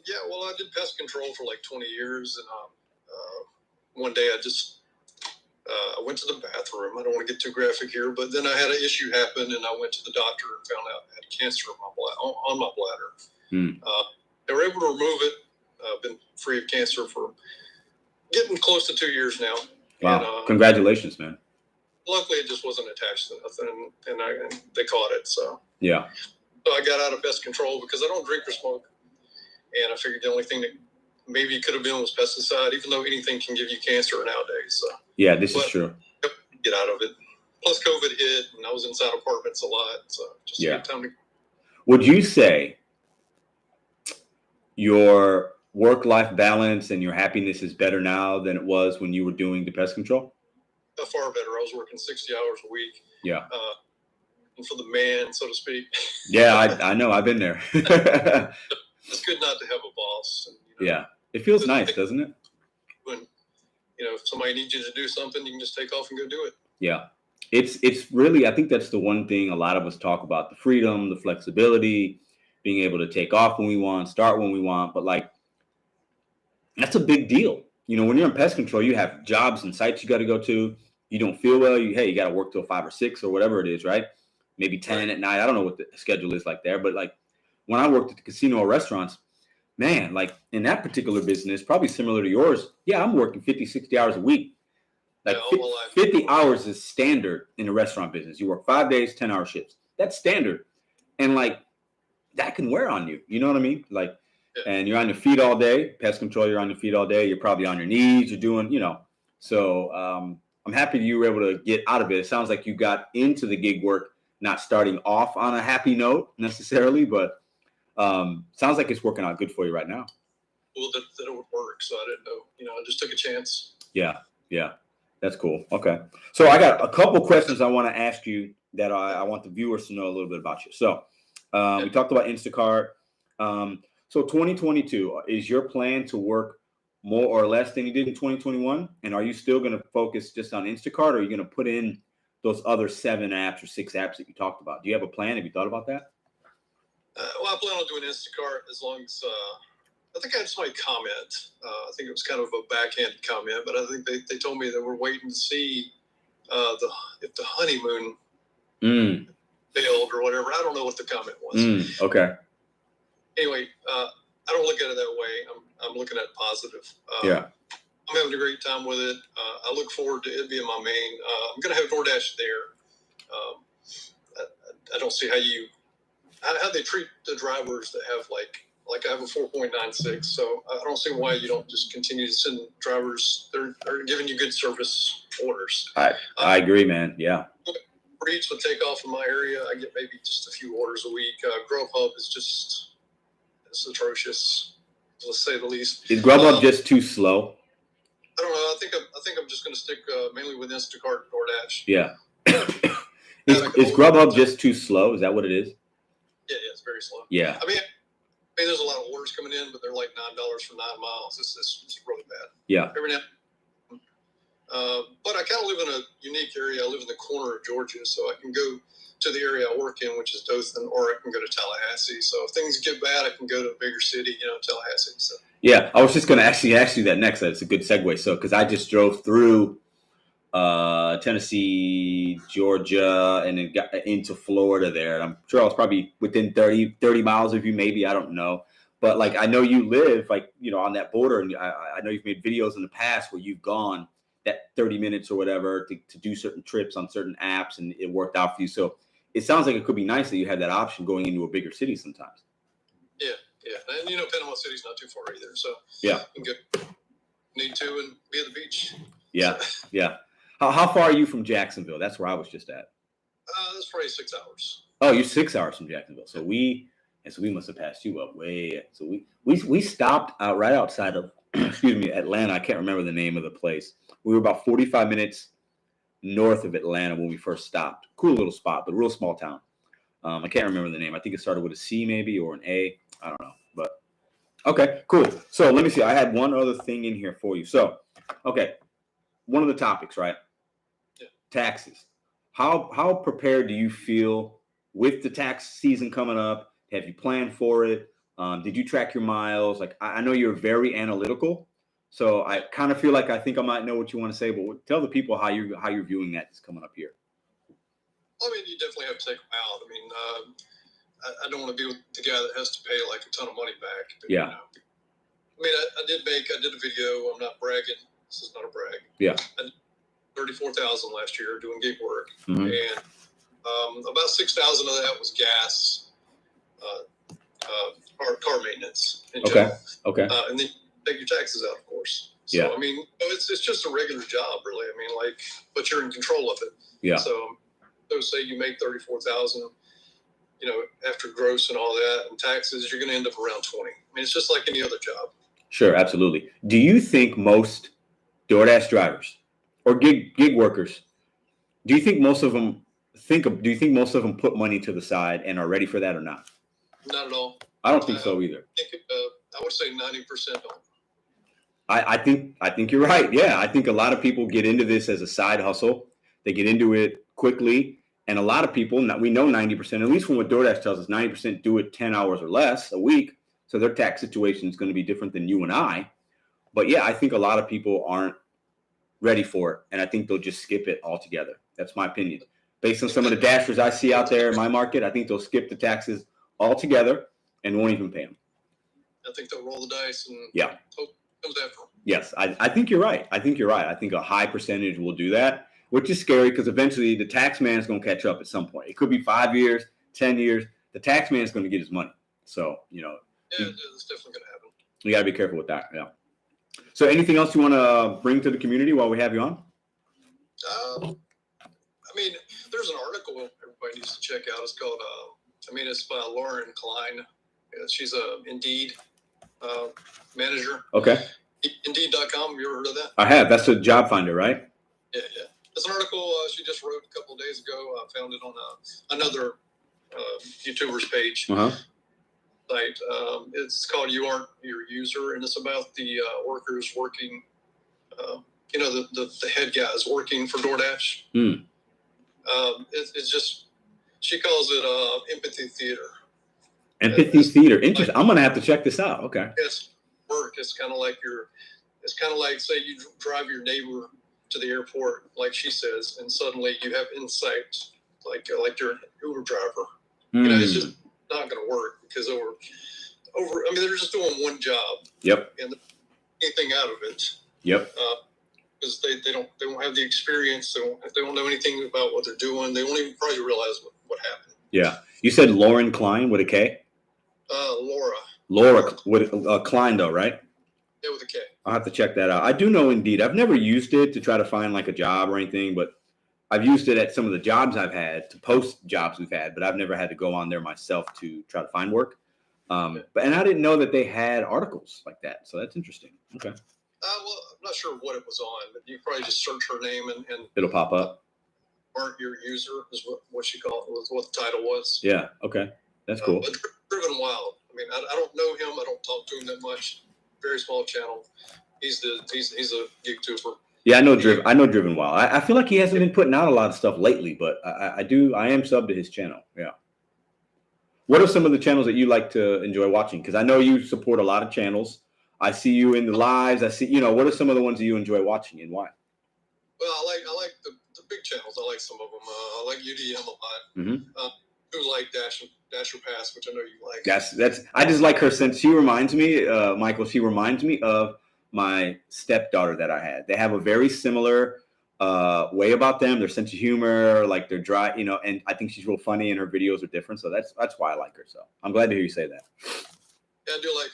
Yeah, well, I did pest control for like 20 years. And one day I went to the bathroom. I don't want to get too graphic here, but then I had an issue happen and I went to the doctor and found out I had cancer on my bladder. They were able to remove it. I've been free of cancer for getting close to 2 years now. Wow. And, congratulations, man. Luckily, it just wasn't attached to nothing, and they caught it. So yeah. So I got out of pest control because I don't drink or smoke, and I figured the only thing that maybe could have been was pesticide, even though anything can give you cancer nowadays. So yeah, this is true. Get out of it. Plus, COVID hit, and I was inside apartments a lot, so just time to. Would you say your work-life balance and your happiness is better now than it was when you were doing the pest control? Far better. I was working 60 hours a week. Yeah. And for the man, so to speak. Yeah, I know. I've been there. It's good not to have a boss. And, yeah. It feels nice, doesn't it? When, if somebody needs you to do something, you can just take off and go do it. Yeah. It's really, I think that's the one thing a lot of us talk about, the freedom, the flexibility, being able to take off when we want, start when we want. But like, that's a big deal. When you're in pest control, you have jobs and sites you got to go to. You don't feel well. You got to work till 5 or 6 or whatever it is, right? Maybe 10 at night. I don't know what the schedule is like there. But like when I worked at the casino or restaurants, man, like in that particular business, probably similar to yours. Yeah, I'm working 50, 60 hours a week. Like 50 hours is standard in the restaurant business. You work 5 days, 10-hour shifts. That's standard. And like that can wear on you. You know what I mean? Like, and you're on your feet all day. Pest control, you're on your feet all day. You're probably on your knees. You're doing, So I'm happy you were able to get out of it. It sounds like you got into the gig work, not starting off on a happy note necessarily, but sounds like it's working out good for you right now. Well, that it would work, so I didn't know. I just took a chance. Yeah. That's cool. Okay. So I got a couple questions I want to ask you that I want the viewers to know a little bit about you. So we talked about Instacart. So 2022, is your plan to work more or less than you did in 2021? And are you still going to focus just on Instacart, or are you going to put in those other 7 apps or 6 apps that you talked about? Do you have a plan? Have you thought about that? Well, I plan on doing Instacart as long as I think I had somebody comment. I think it was kind of a backhanded comment, but I think they told me that we're waiting to see if the honeymoon failed or whatever. I don't know what the comment was. Okay. Anyway, I don't look at it that way. I'm looking at it positive. I'm having a great time with it. I look forward to it being my main. I'm going to have DoorDash there. I don't see how they treat the drivers that have like I have a 4.96. So I don't see why you don't just continue to send drivers. They're giving you good service orders. I agree, man. Yeah. Eats would take off in my area. I get maybe just a few orders a week. Grubhub is it's atrocious, let's say the least. Is Grubhub just too slow? I don't know. I think I'm just going to stick mainly with Instacart and DoorDash. Yeah. Is Grubhub just too slow? Is that what it is? Yeah, it's very slow. Yeah. I mean, there's a lot of orders coming in, but they're like $9 for 9 miles. It's really bad. Yeah. Every now. But I kind of live in a unique area. I live in the corner of Georgia, so I can go to the area I work in, which is Dothan, or I can go to Tallahassee. So if things get bad, I can go to a bigger city, Tallahassee. So. Yeah, I was just going to actually ask you that next. That's a good segue. So, because I just drove through Tennessee, Georgia, and then got into Florida there. And I'm sure I was probably within 30 miles of you, maybe. I don't know. But, like, I know you live, like, on that border. And I know you've made videos in the past where you've gone that 30 minutes or whatever to do certain trips on certain apps, and it worked out for you. So it sounds like it could be nice that you had that option going into a bigger city sometimes. Yeah. And, Panama City's not too far either. So yeah, you can need to and be at the beach. Yeah. How far are you from Jacksonville? That's where I was just at. That's probably 6 hours. Oh, you're 6 hours from Jacksonville. So we must have passed you up way. So we stopped out right outside of Atlanta. I can't remember the name of the place. We were about 45 minutes north of Atlanta when we first stopped. Cool little spot, but a real small town. I can't remember the name. I think it started with a C maybe or an A. I don't know. But okay, cool. So let me see. I had one other thing in here for you. So, okay, one of the topics, right? Yeah. Taxes. How prepared do you feel with the tax season coming up? Have you planned for it? Did you track your miles? Like, I know you're very analytical, so I kind of feel like I think I might know what you want to say, but tell the people how you're viewing that coming up here. I mean, you definitely have to take them out. I mean, I don't want to be the guy that has to pay like a ton of money back. But, yeah. I mean, I did a video. I'm not bragging. This is not a brag. Yeah. I did 34,000 last year doing gig work, mm-hmm. and about 6,000 of that was gas, or car maintenance in general. Okay. And then take your taxes out, of course. So, yeah. I mean, it's just a regular job, really. I mean, but you're in control of it. Yeah. So say you make 34,000, after gross and all that and taxes, you're going to end up around 20. I mean, it's just like any other job. Sure, absolutely. Do you think most DoorDash drivers or gig workers, do you think most of them put money to the side and are ready for that or not? Not at all. I don't think so either. I would say 90% don't. I think you're right. Yeah, I think a lot of people get into this as a side hustle. They get into it quickly. And a lot of people, we know 90%, at least from what DoorDash tells us, 90% do it 10 hours or less a week. So their tax situation is going to be different than you and I. But yeah, I think a lot of people aren't ready for it. And I think they'll just skip it altogether. That's my opinion. Based on some of the dashers I see out there in my market, I think they'll skip the taxes altogether and won't even pay them. I think they'll roll the dice and hope it comes after them. Yes, I think you're right. I think a high percentage will do that, which is scary because eventually the tax man is going to catch up at some point. It could be 5 years, 10 years. The tax man is going to get his money. So, Yeah, it's definitely going to happen. You got to be careful with that. Yeah. So anything else you want to bring to the community while we have you on? I mean, there's an article everybody needs to check out. It's called, it's by Lauren Klein. She's a Indeed manager. Okay. Indeed.com. Have you ever heard of that? I have. That's a job finder, right? Yeah. It's an article she just wrote a couple of days ago. I found it on another YouTuber's page. Uh-huh. Site. It's called You Aren't Your User, and it's about the workers working, the head guys working for DoorDash. Mm. It's just, she calls it empathy theater. Empathy theater. Interesting. I'm going to have to check this out. Okay. It's work. It's kind of like say you drive your neighbor to the airport, like she says, and suddenly you have insight, like you're an Uber driver. Mm. It's just not going to work because they're just doing one job. Yep. And anything out of it. Yep. Because they don't have the experience. They don't know anything about what they're doing. They won't even probably realize what happened. Yeah. You said Lauren Klein with a K? Laura with Klein though, right? Yeah, with a K. I'll have to check that out. I do know Indeed. I've never used it to try to find like a job or anything, but I've used it at some of the jobs I've had to post jobs we've had, but I've never had to go on there myself to try to find work. And I didn't know that they had articles like that. So that's interesting. Okay. I'm not sure what it was on, but you probably just search her name and it'll pop up. Aren't Your User is what she called it, was what the title was. Yeah. Okay. That's cool. But Driven Wild. I mean, I don't know him. I don't talk to him that much. Very small channel. He's a gig tuber. Yeah, I know Driven Wild. I feel like he hasn't been putting out a lot of stuff lately, but I am subbed to his channel. Yeah. What are some of the channels that you like to enjoy watching? Because I know you support a lot of channels. I see you in the lives. I see, what are some of the ones that you enjoy watching and why? Well, I like the big channels. I like some of them. I like UDM a lot. Mm-hmm. Who like Dasher Pass, which I know you like. That's. I just like her since she reminds me, Michael. She reminds me of my stepdaughter that I had. They have a very similar way about them, their sense of humor, like they're dry, you know, and I think she's real funny and her videos are different. So that's why I like her. So I'm glad to hear you say that. Yeah, I do like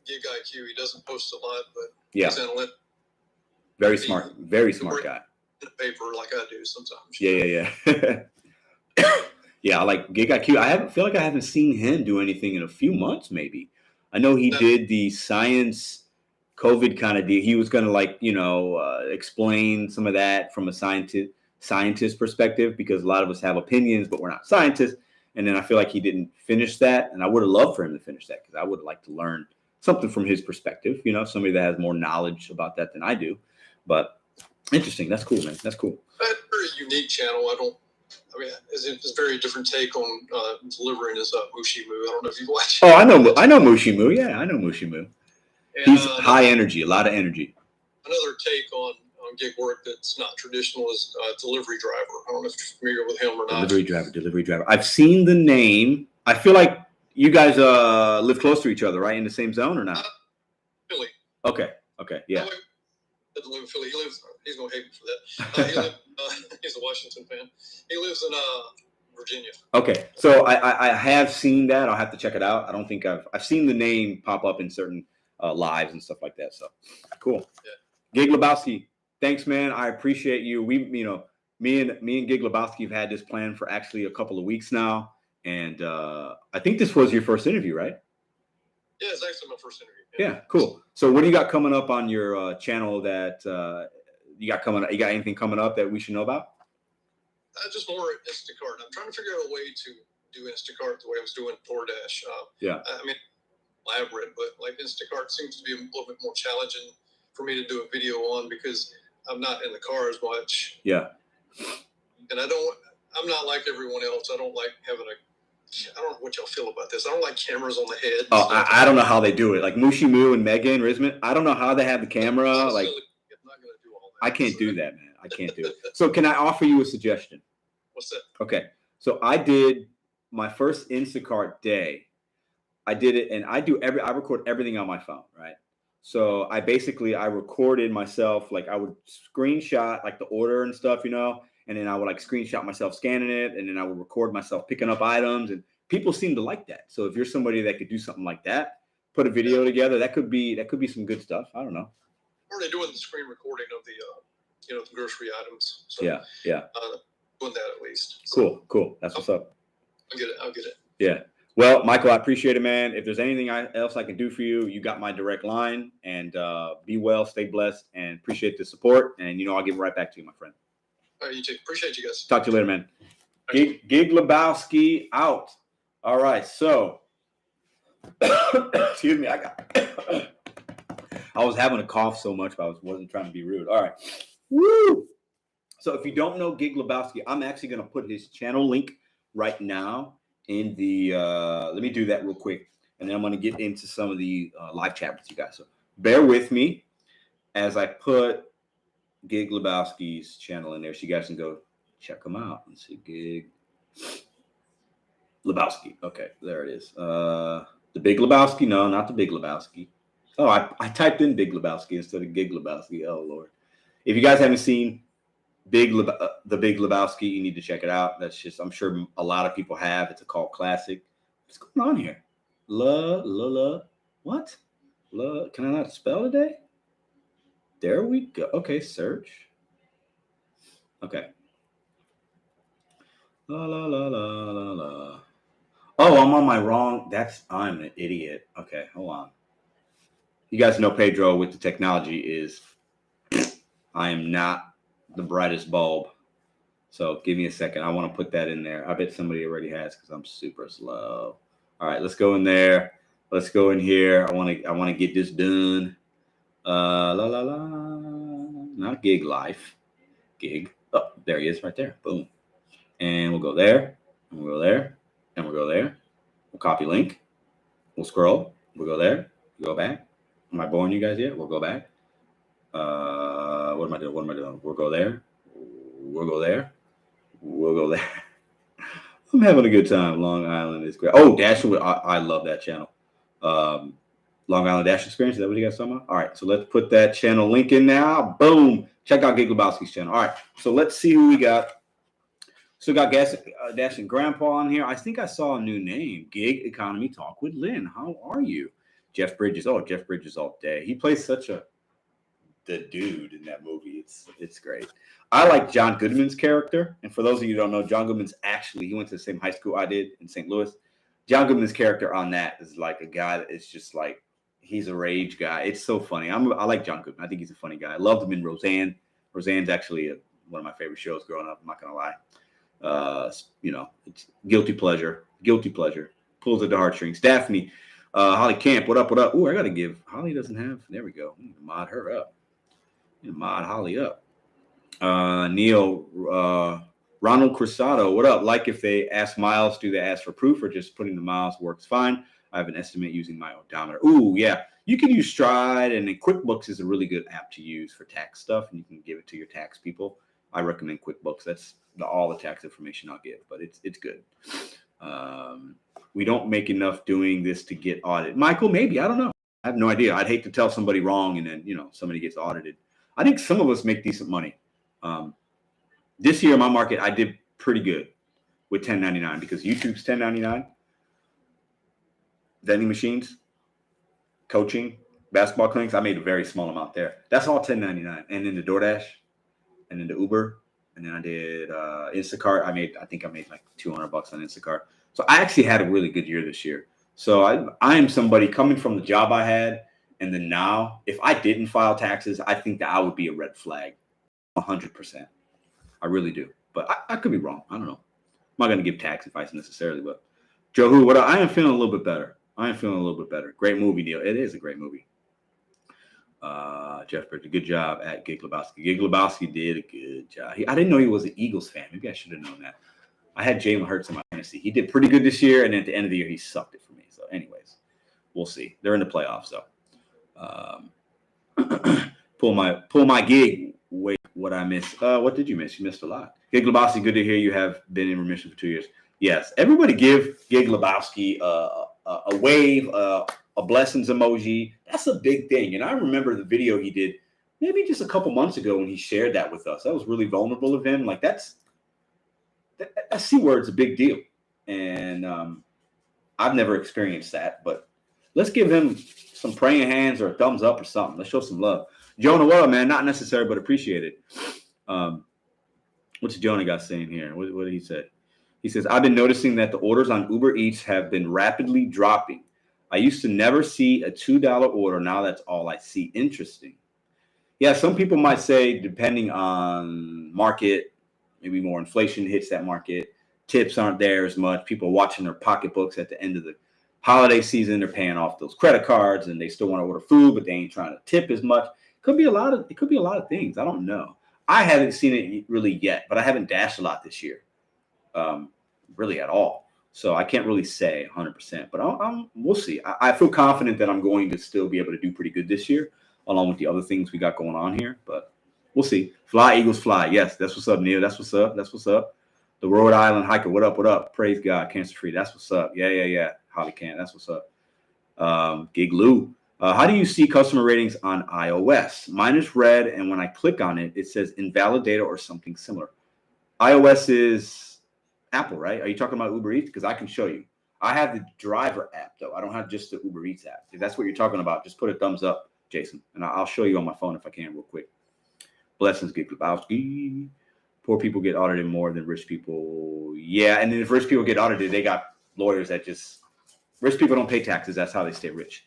GiG IQ. He doesn't post a lot, but Yeah, he's analytical. Very smart guy. In a paper like I do sometimes. Yeah. Yeah, I like GiG IQ. I feel like I haven't seen him do anything in a few months, maybe. I know he did the science COVID kind of deal. He was going to explain some of that from a scientist perspective, because a lot of us have opinions, but we're not scientists. And then I feel like he didn't finish that. And I would have loved for him to finish that, because I would have liked to learn something from his perspective, you know, somebody that has more knowledge about that than I do. But interesting. That's cool, man. That's cool. That's a very unique channel. It's a very different take on delivering his Mushi Moo. I don't know if you watch. Oh, I know Mushi Moo. Yeah, I know Mushi Moo. He's high energy, a lot of energy. Another take on gig work that's not traditional is delivery driver. I don't know if you're familiar with him or not. Delivery driver. I've seen the name. I feel like you guys live close to each other, right? In the same zone or not? Philly. Okay. Yeah. Doesn't live in Philly. He's going to hate me for that. He's a Washington fan. He lives in Virginia. Okay. So I have seen that. I'll have to check it out. I don't think I've seen the name pop up in certain lives and stuff like that. So cool. Yeah. Gig Lebowski, thanks, man. I appreciate you. Me and Gig Lebowski have had this plan for actually a couple of weeks now. And I think this was your first interview, right? Yeah, it's actually my first interview. Yeah, cool. So what do you got coming up on your channel that you got coming up? You got anything coming up that we should know about? Just more Instacart. I'm trying to figure out a way to do Instacart the way I was doing Doordash. Elaborate, but like Instacart seems to be a little bit more challenging for me to do a video on, because I'm not in the car as much. Yeah. And I'm not like everyone else. I don't like having I don't know what y'all feel about this. I don't like cameras on the head. Oh, I don't know how they do it. Like Mushi Moo and Megan Risman, I don't know how they have the camera. I'm like, not gonna do all that. I can't do that, man. I can't do it. So can I offer you a suggestion? What's that? Okay. So I did my first Instacart day. I did it, and I record everything on my phone, right? So I recorded myself, like I would screenshot like the order and stuff, you know, and then I would like screenshot myself scanning it, and then I would record myself picking up items, and people seem to like that. So if you're somebody that could do something like that, put a video together, that could be some good stuff. I don't know. Or they're doing the screen recording of the the grocery items. So, yeah. Doing that at least. So, cool. That's what's up. I'll get it. Yeah. Well, Michael, I appreciate it, man. If there's anything else I can do for you, you got my direct line. And be well, stay blessed, and appreciate the support. And, I'll give it right back to you, my friend. All right, you too. Appreciate you guys. Talk to you later, man. Gig Lebowski out. All right, so excuse me, I was having a cough so much, but I wasn't trying to be rude. All right. Woo! So if you don't know Gig Lebowski, I'm actually going to put his channel link right now in the let me do that real quick, and then I'm going to get into some of the live chat with you guys. So bear with me as I put Gig Lebowski's channel in there, so you guys can go check him out. Let's see, Gig Lebowski. Okay, there it is. The Big Lebowski? No, not the Big Lebowski. Oh, I typed in Big Lebowski instead of Gig Lebowski. Oh Lord! If you guys haven't seen the Big Lebowski, you need to check it out. That's just, I'm sure a lot of people have. It's a cult classic. What's going on here? What? Can I not spell today? There we go. Okay, search. Okay. La. Oh, I'm on my wrong. I'm an idiot. Okay, hold on. You guys know Pedro with the technology is, I am not the brightest bulb. So give me a second. I want to put that in there. I bet somebody already has, because I'm super slow. All right, let's go in there. Let's go in here. I want to get this done. Not Gig Life. Gig. Oh, there he is right there. Boom. And we'll go there. And we'll go there. And we'll go there. We'll copy link. We'll scroll. We'll go there. Go back. Am I boring you guys yet? We'll go back. What am I doing? We'll go there. We'll go there. We'll go there. I'm having a good time. Long Island is great. Oh, Dashwood. I love that channel. Long Island Dash Experience. Is that what you guys talking about? All right, so let's put that channel link in now. Boom. Check out Gig Lebowski's channel. All right, so let's see who we got. So we got Dash and Grandpa on here. I think I saw a new name. Gig Economy Talk with Lynn. How are you? Jeff Bridges. Oh, Jeff Bridges all day. He plays such the dude in that movie. It's great. I like John Goodman's character. And for those of you who don't know, John Goodman's he went to the same high school I did in St. Louis. John Goodman's character on that is like a guy that is just like, he's a rage guy. It's so funny. I like John Goodman. I think he's a funny guy. I loved him in Roseanne. Roseanne's actually one of my favorite shows growing up. I'm not going to lie. It's guilty pleasure. Pulls at the heartstrings. Daphne, Holly Camp, what up? Ooh, I got to give. Holly doesn't have. There we go. We need to mod her up. Mod Holly up. Neil, Ronald Cruzado, what up? Like if they ask miles, do they ask for proof or just putting the miles works fine? I have an estimate using my odometer. Ooh, yeah. You can use Stride, and then QuickBooks is a really good app to use for tax stuff, and you can give it to your tax people. I recommend QuickBooks. That's all the tax information I'll give, but it's good. We don't make enough doing this to get audited. Michael, maybe. I don't know. I have no idea. I'd hate to tell somebody wrong and then, somebody gets audited. I think some of us make decent money. This year in my market, I did pretty good with 1099 because YouTube's 1099. Vending machines, coaching, basketball clinics. I made a very small amount there. That's all 1099. And then the Doordash, and then the Uber, and then I did Instacart. I think I made like $200 on Instacart. So I actually had a really good year this year. So I am somebody coming from the job I had, and then now, if I didn't file taxes, I think that I would be a red flag, 100%. I really do, but I could be wrong. I don't know. I'm not going to give tax advice necessarily, but Joe, what I am feeling a little bit better. Great movie, Neil. It is a great movie. Jeff Bridges, good job at Gig Lebowski. Gig Lebowski did a good job. I didn't know he was an Eagles fan. Maybe I should have known that. I had Jalen Hurts in my fantasy. He did pretty good this year, and then at the end of the year, he sucked it for me. So, anyways, we'll see. They're in the playoffs, so pull my gig. Wait, what I missed? What did you miss? You missed a lot. Gig Lebowski, good to hear you have been in remission for 2 years. Yes, everybody give Gig Lebowski a wave, a blessings emoji. That's a big thing. And I remember the video he did maybe just a couple months ago when he shared that with us. That was really vulnerable of him. Like that C word's a big deal. And I've never experienced that, but let's give him some praying hands or a thumbs up or something. Let's show some love. Jonah, what up, man? Not necessary, but appreciate it. What's Jonah got saying here? What did he say? He says, I've been noticing that the orders on Uber Eats have been rapidly dropping. I used to never see a $2 order. Now that's all I see. Interesting. Yeah, some people might say, depending on market, maybe more inflation hits that market. Tips aren't there as much. People are watching their pocketbooks at the end of the holiday season. They're paying off those credit cards and they still want to order food, but they ain't trying to tip as much. It could be a lot of things. I don't know. I haven't seen it really yet, but I haven't dashed a lot this year. Really at all. So I can't really say 100%, but we'll see. I feel confident that I'm going to still be able to do pretty good this year, along with the other things we got going on here, but we'll see. Fly, Eagles, fly. Yes, that's what's up, Neil. That's what's up. The Rhode Island hiker. What up? Praise God. Cancer free. That's what's up. Yeah. Holly Can. That's what's up. Gig Lou. How do you see customer ratings on iOS? Mine is red, and when I click on it, it says invalid data or something similar. iOS is Apple, right? Are you talking about Uber Eats? Because I can show you. I have the driver app, though. I don't have just the Uber Eats app. If that's what you're talking about, just put a thumbs up, Jason, and I'll show you on my phone if I can real quick. Blessings, Gig Lebowski. Poor people get audited more than rich people. Yeah, and then if rich people get audited, they got lawyers that just – rich people don't pay taxes. That's how they stay rich.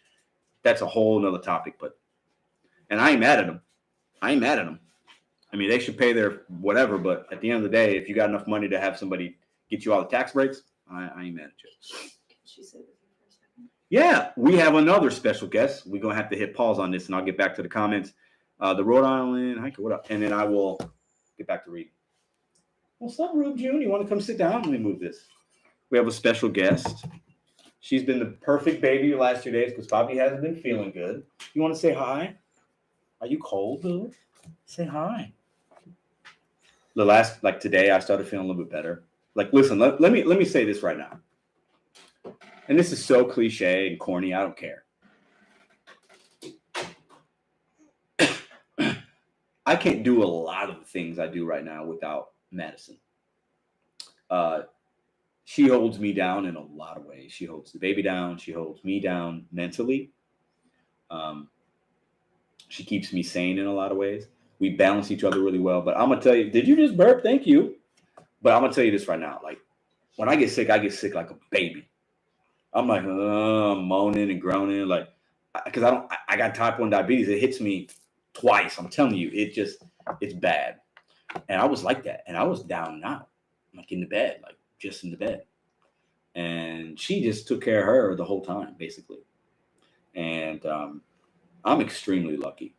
That's a whole nother topic, and I ain't mad at them. I mean, they should pay their whatever, but at the end of the day, if you got enough money to have somebody get you all the tax breaks, I ain't mad at you. Can she sit with you for a second? Yeah, we have another special guest. We're going to have to hit pause on this, and I'll get back to the comments. The Rhode Island hiker, what up? And then I will get back to reading. What's up, Rube June? You want to come sit down? Let me move this. We have a special guest. She's been the perfect baby the last 2 days because Bobby hasn't been feeling good. You want to say hi? Are you cold, dude? Say hi. Today, I started feeling a little bit better. Listen, let me say this right now. And this is so cliche and corny. I don't care. I can't do a lot of the things I do right now without Madison. She holds me down in a lot of ways. She holds the baby down. She holds me down mentally. She keeps me sane in a lot of ways. We balance each other really well. But I'm going to tell you, did you just burp? Thank you. But I'm going to tell you this right now. Like, when I get sick like a baby. I'm like, moaning and groaning. Like, because I got type 1 diabetes. It hits me twice. I'm telling you, it's bad. And I was like that. And I was down and out, like in the bed, like just in the bed. And she just took care of her the whole time, basically. And I'm extremely lucky.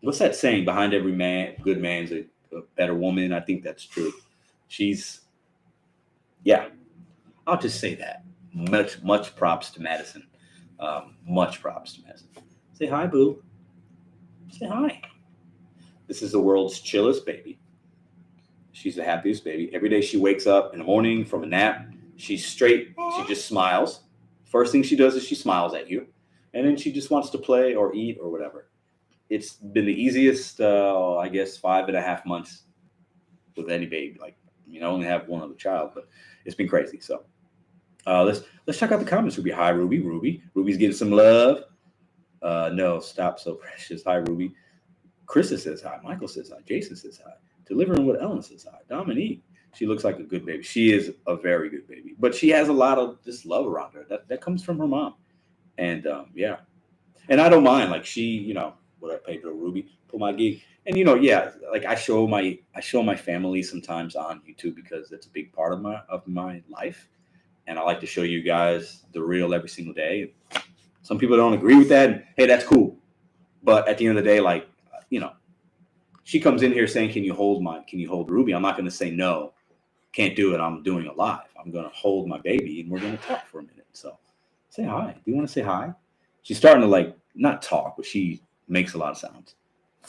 What's that saying? Behind every good man's a better woman. I think that's true. I'll just say that. Much props to Madison. Much props to Madison. Say hi, boo. Say hi. This is the world's chillest baby. She's the happiest baby. Every day she wakes up in the morning from a nap. She's straight. She just smiles. First thing she does is she smiles at you. And then she just wants to play or eat or whatever. It's been the easiest, I guess, 5.5 months with any baby. Like, I only have one other child, but it's been crazy. So let's check out the comments, Ruby. Hi, Ruby. Ruby's getting some love. No, stop so precious. Hi, Ruby. Krista says hi. Michael says hi. Jason says hi. Delivering what Ellen says hi. Dominique. She looks like a good baby. She is a very good baby. But she has a lot of just love around her. That comes from her mom. And yeah. And I don't mind. Like she, what I paid to Ruby, pull my gig. And like I show my family sometimes on YouTube because that's a big part of my life. And I like to show you guys the real every single day. Some people don't agree with that. And, hey, that's cool. But at the end of the day, like, she comes in here saying, can you hold Ruby? I'm not going to say no, can't do it. I'm doing it live. I'm going to hold my baby and we're going to talk for a minute. So say hi. Do you want to say hi? She's starting to like, not talk, but she makes a lot of sounds.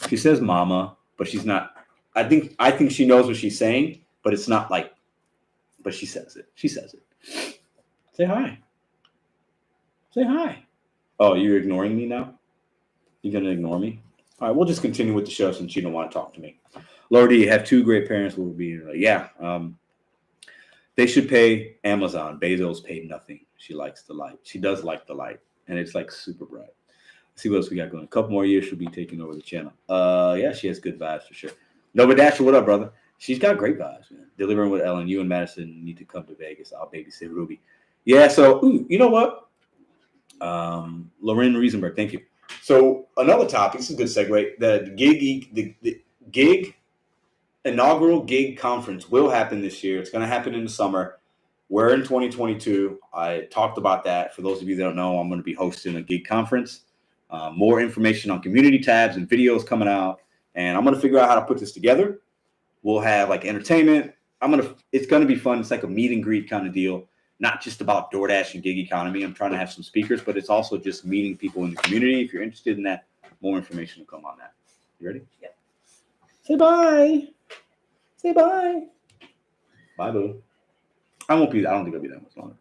She says mama, but she's not. I think she knows what she's saying, but it's not like, but she says it. Say hi. Say hi. Oh, you're ignoring me now? You're going to ignore me? All right, we'll just continue with the show since you don't want to talk to me. Lordy, you have 2 great parents. Will be like, yeah. They should pay Amazon. Bezos paid nothing. She likes the light. She does like the light, and it's like super bright. Let's see what else we got going. A couple more years, she'll be taking over the channel. Yeah, she has good vibes for sure. Nova Dasher, what up, brother? She's got great vibes, man. Delivering with Ellen. You and Madison need to come to Vegas. I'll babysit Ruby. Yeah. So, you know what? Lauren Riesenberg, thank you. So another topic, this is a good segue. The GiG inaugural GiG conference will happen this year. It's going to happen in the summer. We're in 2022. I talked about that. For those of you that don't know, I'm going to be hosting a GiG conference. More information on community tabs and videos coming out. And I'm going to figure out how to put this together. We'll have like entertainment. It's going to be fun. It's like a meet and greet kind of deal. Not just about DoorDash and gig economy. I'm trying to have some speakers, but it's also just meeting people in the community. If you're interested in that, more information will come on that. You ready? Yeah. Say bye. Say bye. Bye, boo. I don't think I'll be that much longer.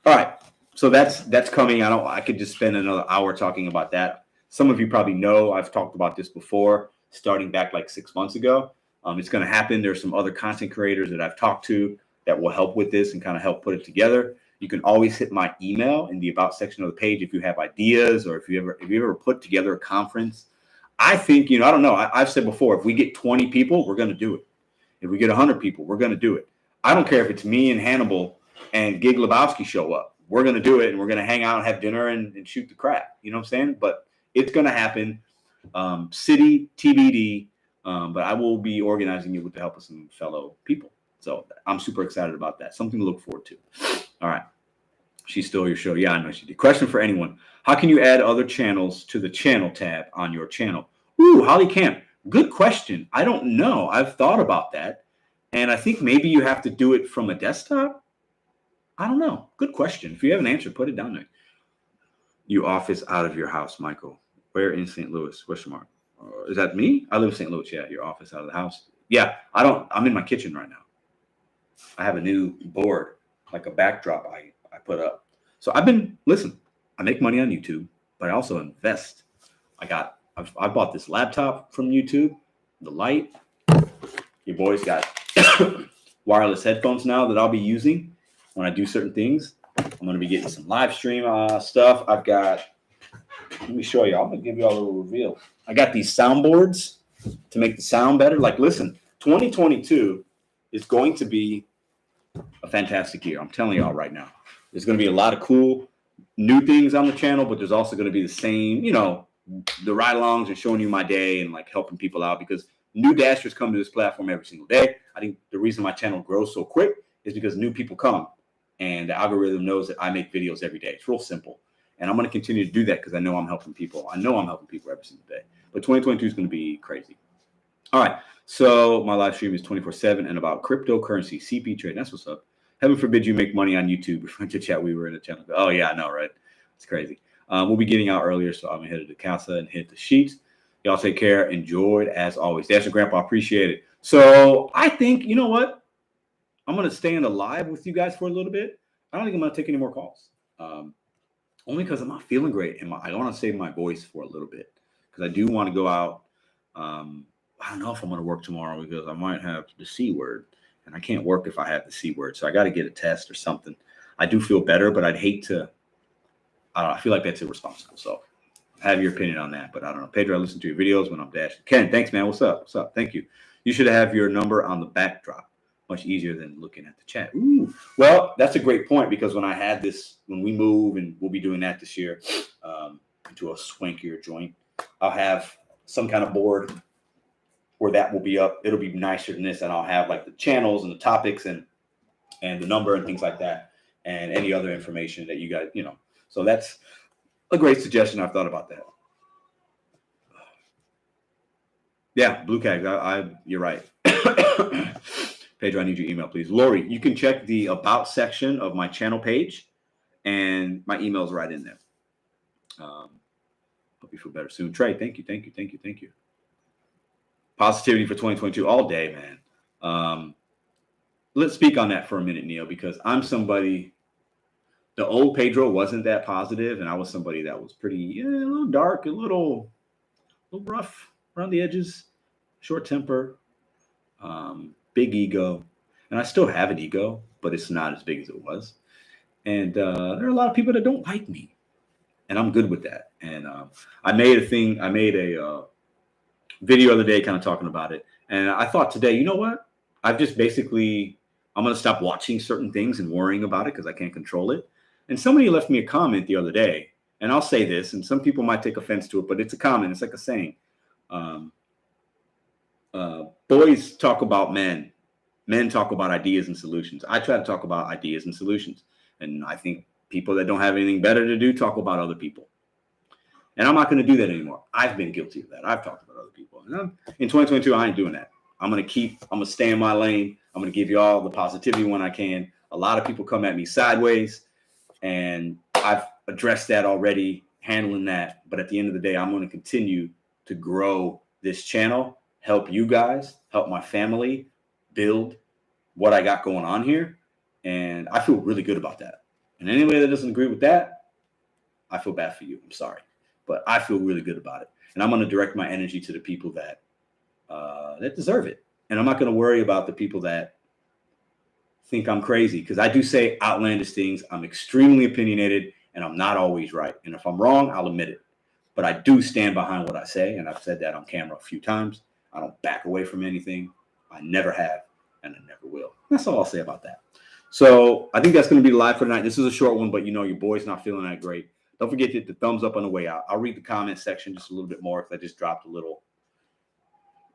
All right. So that's coming. I could just spend another hour talking about that. Some of you probably know I've talked about this before, starting back like 6 months ago. It's going to happen. There's some other content creators that I've talked to that will help with this and kind of help put it together. You can always hit my email in the about section of the page if you have ideas or if you ever put together a conference. I think, I don't know. I've said before, if we get 20 people, we're going to do it. If we get 100 people, we're going to do it. I don't care if it's me and Hannibal and Gig Lebowski show up. We're going to do it and we're going to hang out and have dinner and shoot the crap. You know what I'm saying? But it's going to happen. City, TBD. But I will be organizing it with the help of some fellow people. So I'm super excited about that. Something to look forward to. All right. She stole your show. Yeah, I know she did. Question for anyone. How can you add other channels to the channel tab on your channel? Ooh, Holly Camp. Good question. I don't know. I've thought about that. And I think maybe you have to do it from a desktop. I don't know. Good question. If you have an answer, put it down there. You office out of your house, Michael. Where in St. Louis? Question mark. Is that me? I live in St. Louis. Yeah, your office out of the house. Yeah, I'm in my kitchen right now. I have a new board, like a backdrop I put up. So I make money on YouTube, but I also invest. I got I bought this laptop from YouTube, the light. Your boy's got wireless headphones now that I'll be using when I do certain things. I'm going to be getting some live stream stuff. I've got, let me show you. I'm going to give you all a little reveal. I got these soundboards to make the sound better. Like, listen, 2022 is going to be a fantastic year. I'm telling y'all right now. There's going to be a lot of cool new things on the channel, but there's also going to be the same, you know, the ride-alongs and showing you my day and like helping people out, because new dashers come to this platform every single day. I think the reason my channel grows so quick is because new people come and the algorithm knows that I make videos every day. It's real simple. And I'm going to continue to do that because I know I'm helping people. I know I'm helping people every single day. But 2022 is going to be crazy. All right. So my live stream is 24/7 and about cryptocurrency, CP trade. That's what's up. Heaven forbid you make money on YouTube. Before to chat, we were in a channel. Oh, yeah, I know, right? It's crazy. We'll be getting out earlier, so I'm going to head to the casa and hit the sheets. Y'all take care. Enjoyed, as always. Dash and Grandpa, appreciate it. So I think, you know what? I'm going to stay in the live with you guys for a little bit. I don't think I'm going to take any more calls. Only because I'm not feeling great. And I want to save my voice for a little bit because I do want to go out. I don't know if I'm going to work tomorrow because I might have the C word. And I can't work if I have the C word. So I got to get a test or something. I do feel better, but I'd hate to. I don't know. I feel like that's irresponsible. So have your opinion on that. But I don't know. Pedro, I listen to your videos when I'm dashing. Ken, thanks, man. What's up? What's up? Thank you. You should have your number on the backdrop. Much easier than looking at the chat. Ooh. Well, that's a great point because when I had this, when we move, and we'll be doing that this year, into a swankier joint, I'll have some kind of board where that will be up. It'll be nicer than this, and I'll have like the channels and the topics and the number and things like that, and any other information that you guys, you know. So that's a great suggestion. I've thought about that. Yeah, Blue Cags. You're right. Pedro, I need your email, please. Lori, you can check the About section of my channel page, and my email's right in there. Hope you feel better soon. Trey, thank you. Positivity for 2022 all day, man. Let's speak on that for a minute, Neil, because I'm somebody, the old Pedro wasn't that positive, and I was somebody that was pretty, a little dark, a little rough around the edges, short temper, big ego. And I still have an ego, but it's not as big as it was. And there are a lot of people that don't like me, and I'm good with that. And I made a video the other day kind of talking about it. And I thought today, you know what? I'm going to stop watching certain things and worrying about it because I can't control it. And somebody left me a comment the other day, and I'll say this, and some people might take offense to it, but it's a comment. It's like a saying. Boys talk about men. Men talk about ideas and solutions. I try to talk about ideas and solutions. And I think people that don't have anything better to do talk about other people. And I'm not going to do that anymore. I've been guilty of that. I've talked about other people. And in 2022, I ain't doing that. I'm going to stay in my lane. I'm going to give you all the positivity when I can. A lot of people come at me sideways, and I've addressed that already, handling that. But at the end of the day, I'm going to continue to grow this channel, help you guys, help my family build what I got going on here. And I feel really good about that. And anybody that doesn't agree with that, I feel bad for you. I'm sorry. But I feel really good about it. And I'm going to direct my energy to the people that deserve it. And I'm not going to worry about the people that think I'm crazy, because I do say outlandish things. I'm extremely opinionated, and I'm not always right. And if I'm wrong, I'll admit it. But I do stand behind what I say, and I've said that on camera a few times. I don't back away from anything. I never have, and I never will. That's all I'll say about that. So I think that's going to be the live for tonight. This is a short one, but you know your boy's not feeling that great. Don't forget to hit the thumbs up on the way out. I'll read the comment section just a little bit more because I just dropped a little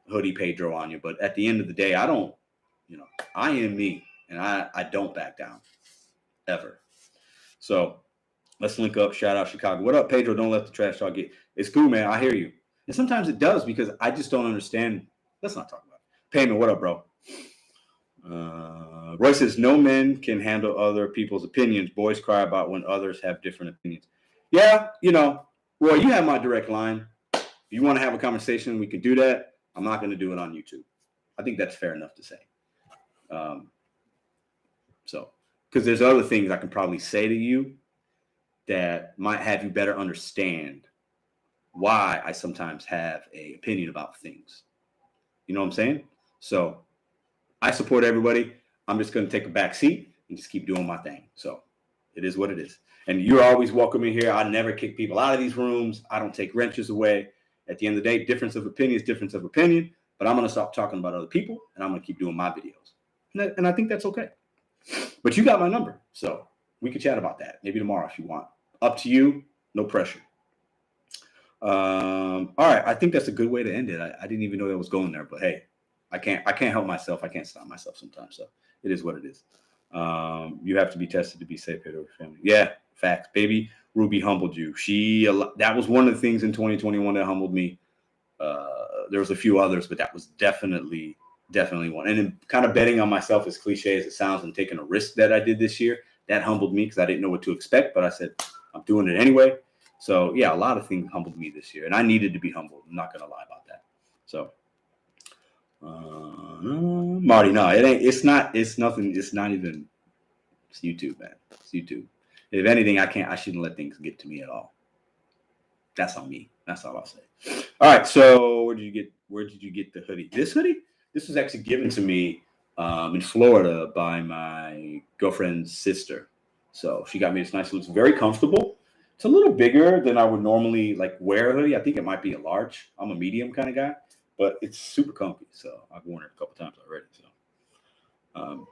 hoodie Pedro on you. But at the end of the day, I am me, and I don't back down ever. So let's link up. Shout out Chicago. What up, Pedro? Don't let the trash talk get. It's cool, man. I hear you. And sometimes it does because I just don't understand. Let's not talk about it. Payment. What up, bro? Roy says no men can handle other people's opinions. Boys cry about when others have different opinions. Yeah, Roy, you have my direct line. If you want to have a conversation, we can do that. I'm not going to do it on YouTube. I think that's fair enough to say. Because there's other things I can probably say to you that might have you better understand why I sometimes have an opinion about things. You know what I'm saying? So I support everybody. I'm just going to take a back seat and just keep doing my thing. So it is what it is. And you're always welcome in here. I never kick people out of these rooms. I don't take wrenches away. At the end of the day, difference of opinion is difference of opinion. But I'm going to stop talking about other people, and I'm going to keep doing my videos. And I think that's okay. But you got my number, so we can chat about that. Maybe tomorrow if you want. Up to you. No pressure. All right. I think that's a good way to end it. I didn't even know that was going there. But, hey, I can't help myself. I can't stop myself sometimes. So it is what it is. You have to be tested to be safe here with your family. Yeah, facts. Baby Ruby humbled you. That was one of the things in 2021 that humbled me. There was a few others, but that was definitely one. And then kind of betting on myself, as cliche as it sounds, and taking a risk that I did this year, that humbled me because I didn't know what to expect. But I said, I'm doing it anyway. So, yeah, a lot of things humbled me this year. And I needed to be humbled. I'm not going to lie about that. So, Marty, no, it's nothing. It's not even, it's YouTube, man. It's YouTube. If anything, I shouldn't let things get to me at all. That's on me. That's all I'll say. All right. So where did you get the hoodie? This hoodie? This was actually given to me in Florida by my girlfriend's sister. So she got me this nice. It looks very comfortable. It's a little bigger than I would normally wear a hoodie. I think it might be a large. I'm a medium kind of guy, but it's super comfy. So I've worn it a couple times already. So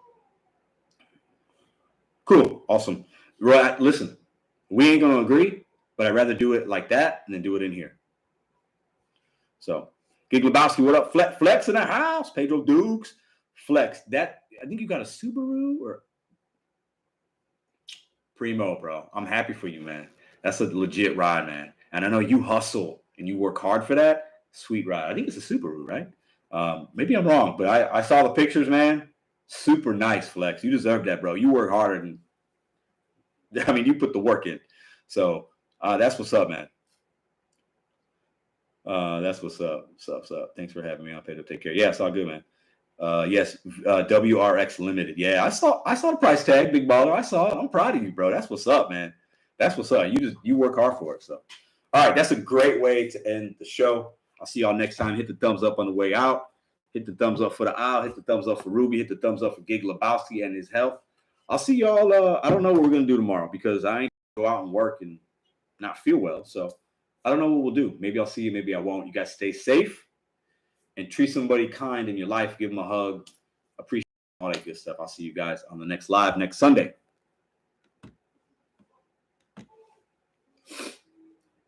cool. Awesome. Right. Listen, we ain't going to agree, but I'd rather do it like that than do it in here. So, Gig Lebowski, what up? Flex in the house. Pedro Dukes. Flex. I think you got a Subaru or Primo, bro. I'm happy for you, man. That's a legit ride, man. And I know you hustle and you work hard for that. Sweet ride. I think it's a Subaru, right? Maybe I'm wrong, but I saw the pictures, man. Super nice, Flex. You deserve that, bro. You work harder than, you put the work in. So that's what's up, man. That's what's up. What's up? Thanks for having me on, Pedro. Take care. Yeah, it's all good, man. Yes, WRX Limited. Yeah, I saw the price tag, big baller. I saw it. I'm proud of you, bro. That's what's up, man. That's what's up. You work hard for it. So, all right, that's a great way to end the show. I'll see y'all next time. Hit the thumbs up on the way out. Hit the thumbs up for the owl. Hit the thumbs up for Ruby. Hit the thumbs up for Gig Lebowski and his health. I'll see y'all. I don't know what we're gonna do tomorrow because I ain't gonna go out and work and not feel well. So I don't know what we'll do. Maybe I'll see you. Maybe I won't. You guys stay safe and treat somebody kind in your life. Give them a hug. Appreciate all that good stuff. I'll see you guys on the next live next Sunday.